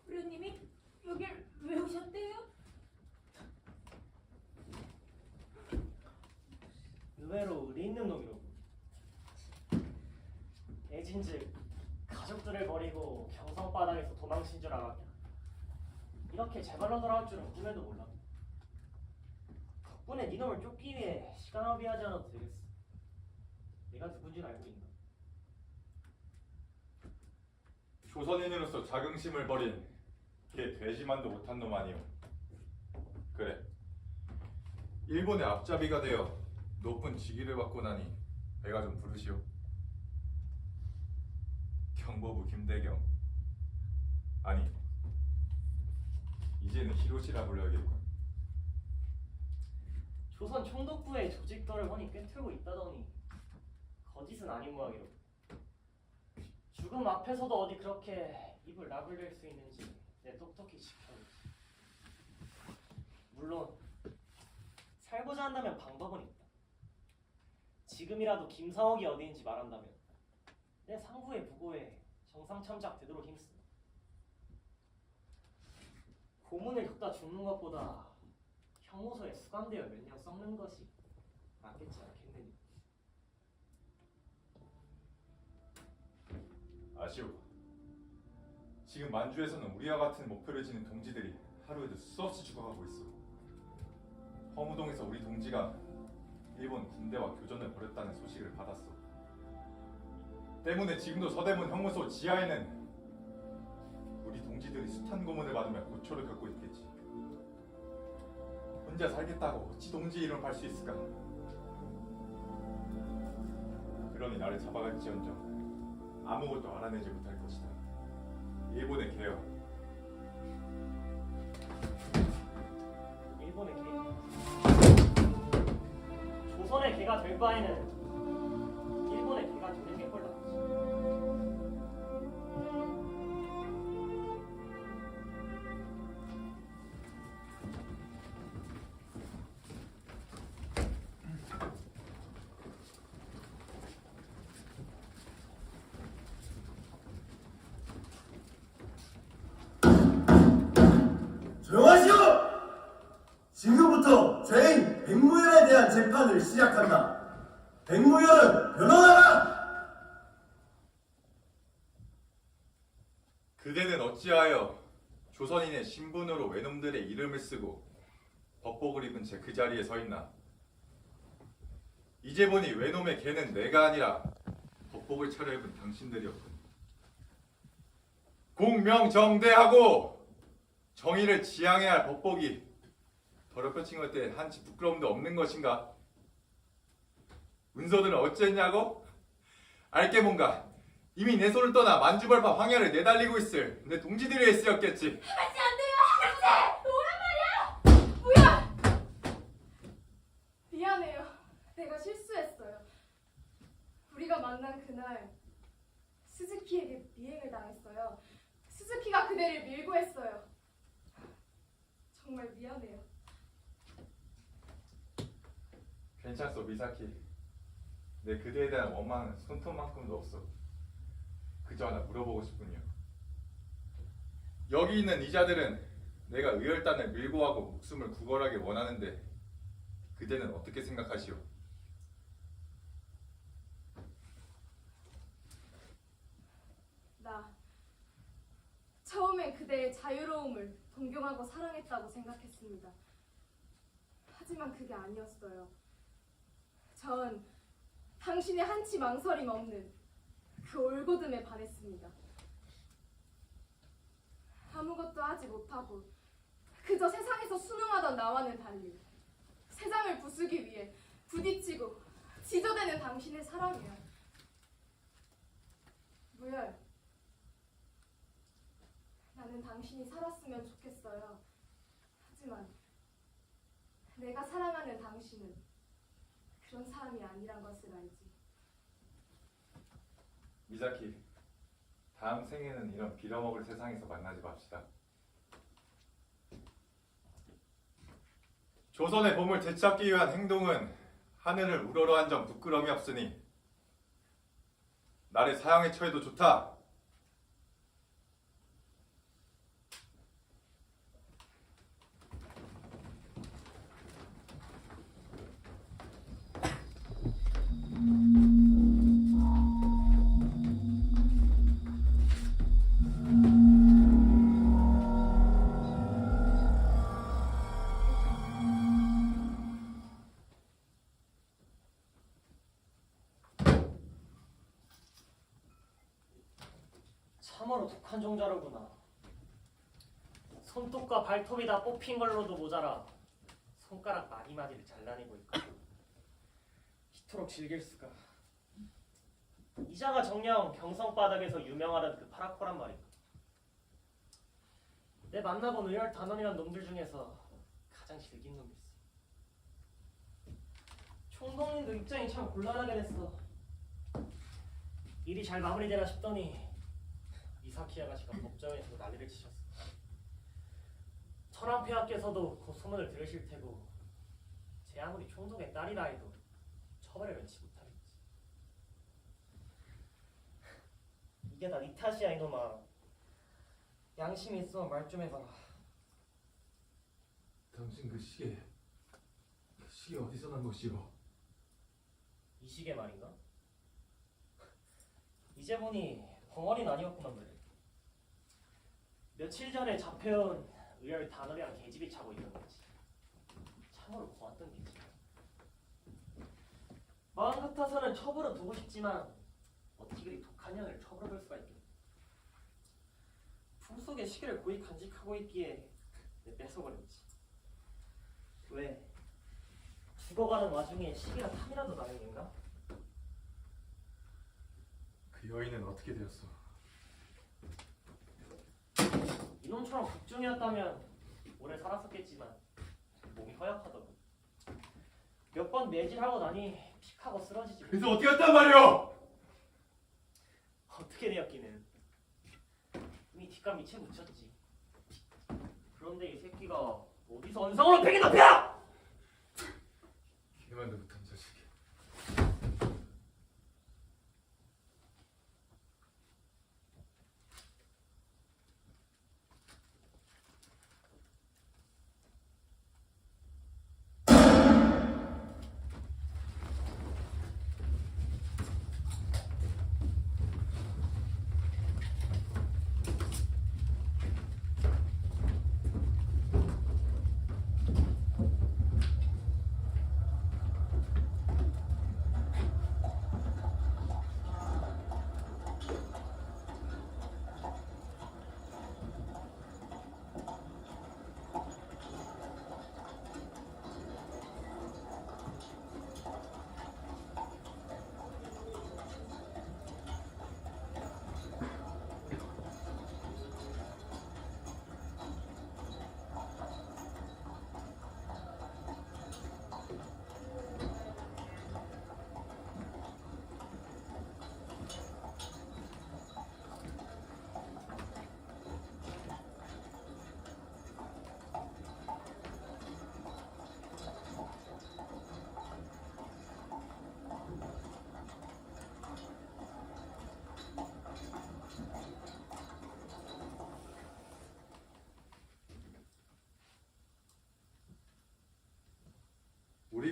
부르님이 여길 왜 오셨대요? 의외로 의리 있는 놈이로군. 애진즉 가족들을 버리고 경성바닥에서 도망친 줄 알았냐. 이렇게 제발로 돌아올 줄은 꿈에도 몰랐다. 덕분에 네 놈을 쫓기 위해 시간 허비하지 않아도 되겠어. 내가 누군지는 알고 있나? 조선인으로서 자긍심을 버린 걔 돼지만도 못한 놈 아니오. 그래. 일본의 앞잡이가 되어 높은 직위를 받고 나니 배가 좀 부르시오. 경보부 김대경. 아니 이제는 히로시라 불러야겠군. 조선 총독부의 조직도를 보니 꿰뚫고 있다더니 거짓은 아닌 모양이로. 죽음 앞에서도 어디 그렇게 입을 나불릴 수 있는지 내 똑똑히 지켜보지. 물론 살고자 한다면 방법은 있다. 지금이라도 김상옥이 어디인지 말한다면 내 상부의 부고에 정상참작 되도록 힘쓴다. 고문을 겪다 죽는 것보다 형무소에 수감되어 몇 년 썩는 것이 낫겠지 않겠느냐. 아쉬워. 지금 만주에서는 우리와 같은 목표를 지닌 동지들이 하루에도 수없이 죽어가고 있어. 허무동에서 우리 동지가 일본 군대와 교전을 벌였다는 소식을 받았어. 때문에 지금도 서대문 형무소 지하에는 우리 동지들이 숱한 고문을 받으며 고초를 겪고 있겠지. 혼자 살겠다고 어찌 동지 이름을 팔 수 있을까? 그러니 나를 잡아갈지언정 아무것도 알아내지 못할 것이다. 일본의 개혁. 일본의 개. 조선의 개가 될 바에는 일본의 개가 되는 게 꼴 낫지. 조용하시오! 지금부터 죄인 백무열에 대한 재판을 시작한다. 백무열은 변호하라! 그대는 어찌하여 조선인의 신분으로 외놈들의 이름을 쓰고 법복을 입은 채 그 자리에 서 있나? 이제 보니 외놈의 개는 내가 아니라 법복을 차려입은 당신들이었군. 공명정대하고 정의를 지향해야 할 법복이 더럽혀 칭할 때 한치 부끄러움도 없는 것인가? 문서들은 어쨌냐고? 알게 뭔가 이미 내 손을 떠나 만주벌파 황야를 내달리고 있을 내 동지들의 쓰였겠지. 하지 안 돼요! 아버지! 뭐야! 미안해요. 내가 실수했어요. 우리가 만난 그날 스즈키에게 미행을 당했어요. 스즈키가 그대를 밀고 했어요. 정말 미안해요. 괜찮소 미사키. 내 그대에 대한 원망은 손톱만큼도 없어. 그저 하나 물어보고 싶군요. 여기 있는 이자들은 내가 의열단을 밀고 하고 목숨을 구걸하길 원하는데 그대는 어떻게 생각하시오? 나 처음엔 그대의 자유로움을 존경하고 사랑했다고 생각했습니다. 하지만 그게 아니었어요. 전 당신의 한치 망설임 없는 그 올곧음에 반했습니다. 아무것도 하지 못하고 그저 세상에서 순응하던 나와는 달리 세상을 부수기 위해 부딪히고 지저대는 당신의 사랑이요. 무열, 나는 당신이 살았으면 좋겠어요. 하지만 내가 사랑하는 당신은 그런 사람이 아니란 것을 알지. 미사키, 다음 생에는 이런 빌어먹을 세상에서 만나지 맙시다. 조선의 봄을 되찾기 위한 행동은 하늘을 우러러한 점 부끄러움이 없으니 나를 사형에 처해도 좋다. 참으로 독한 종자로구나. 손톱과 발톱이 다 뽑힌 걸로도 모자라 손가락 마디마디를 잘라내고 있고 이토록 즐길 수가. 이자가 정녕 경성바닥에서 유명하던 그 파라코란 말이다. 내 만나본 의열 단원이란 놈들 중에서 가장 즐긴 놈이었어. 총독님도 입장이 참 곤란하게 됐어. 일이 잘 마무리되나 싶더니 이사키 아가씨가 법정에서 난리를 치셨어. 천황폐하께서도 그 소문을 들으실 테고 제 아무리 총독의 딸이라 해도 처벌을 면치 못하겠지. 이게 다 네 탓이야 이놈아. 양심이 있으면 말 좀 해봐. 당신 그 시계 어디서 난 것이오? 이 시계 말인가? 이제 보니 벙어리는 아니었구만 그래. 며칠 전에 잡혀온 의열 단어리랑 계집이 차고 있던 거지. 참으로 고왔던 게지. 마음 같아서는 처벌은 두고 싶지만 어떻게 그리 독한 년을 처벌해볼 수가 있겠냐. 품속에 시계를 고이 간직하고 있기에 내 뺏어버렸지. 왜? 죽어가는 와중에 시계가 탐이라도 나는 건가? 그 여인은 어떻게 되었어? 이놈처럼 국중이었다면 오래 살았었겠지만 몸이 허약하더군. 몇 번 매질하고 나니 픽하고 쓰러지지. 그래서 어떻게 했단 말이오? 어떻게 되었기는 이미 뒷감 밑에 묻혔지. 그런데 이 새끼가 어디서 언성으로 베개 덮여! 기만도 못한 자식이.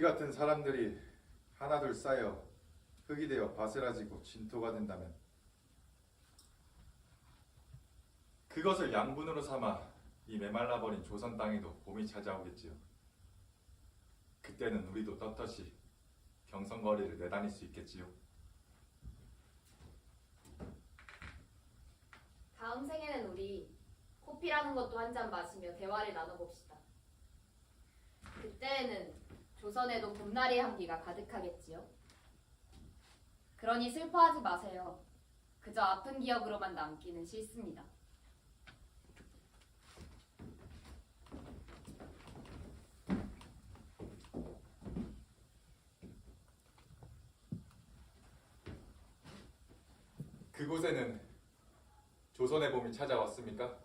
같은 사람들이 하나둘 쌓여 흙이 되어 바스라지고 진토가 된다면 그것을 양분으로 삼아 이 메말라버린 조선 땅에도 봄이 찾아오겠지요. 그때는 우리도 떳떳이 경성거리를 내다닐 수 있겠지요. 다음 생에는 우리 커피라는 것도 한 잔 마시며 대화를 나눠봅시다. 그때에는 조선에도 봄날의 향기가 가득하겠지요. 그러니 슬퍼하지 마세요. 그저 아픈 기억으로만 남기는 싫습니다. 그곳에는 조선의 봄이 찾아왔습니까?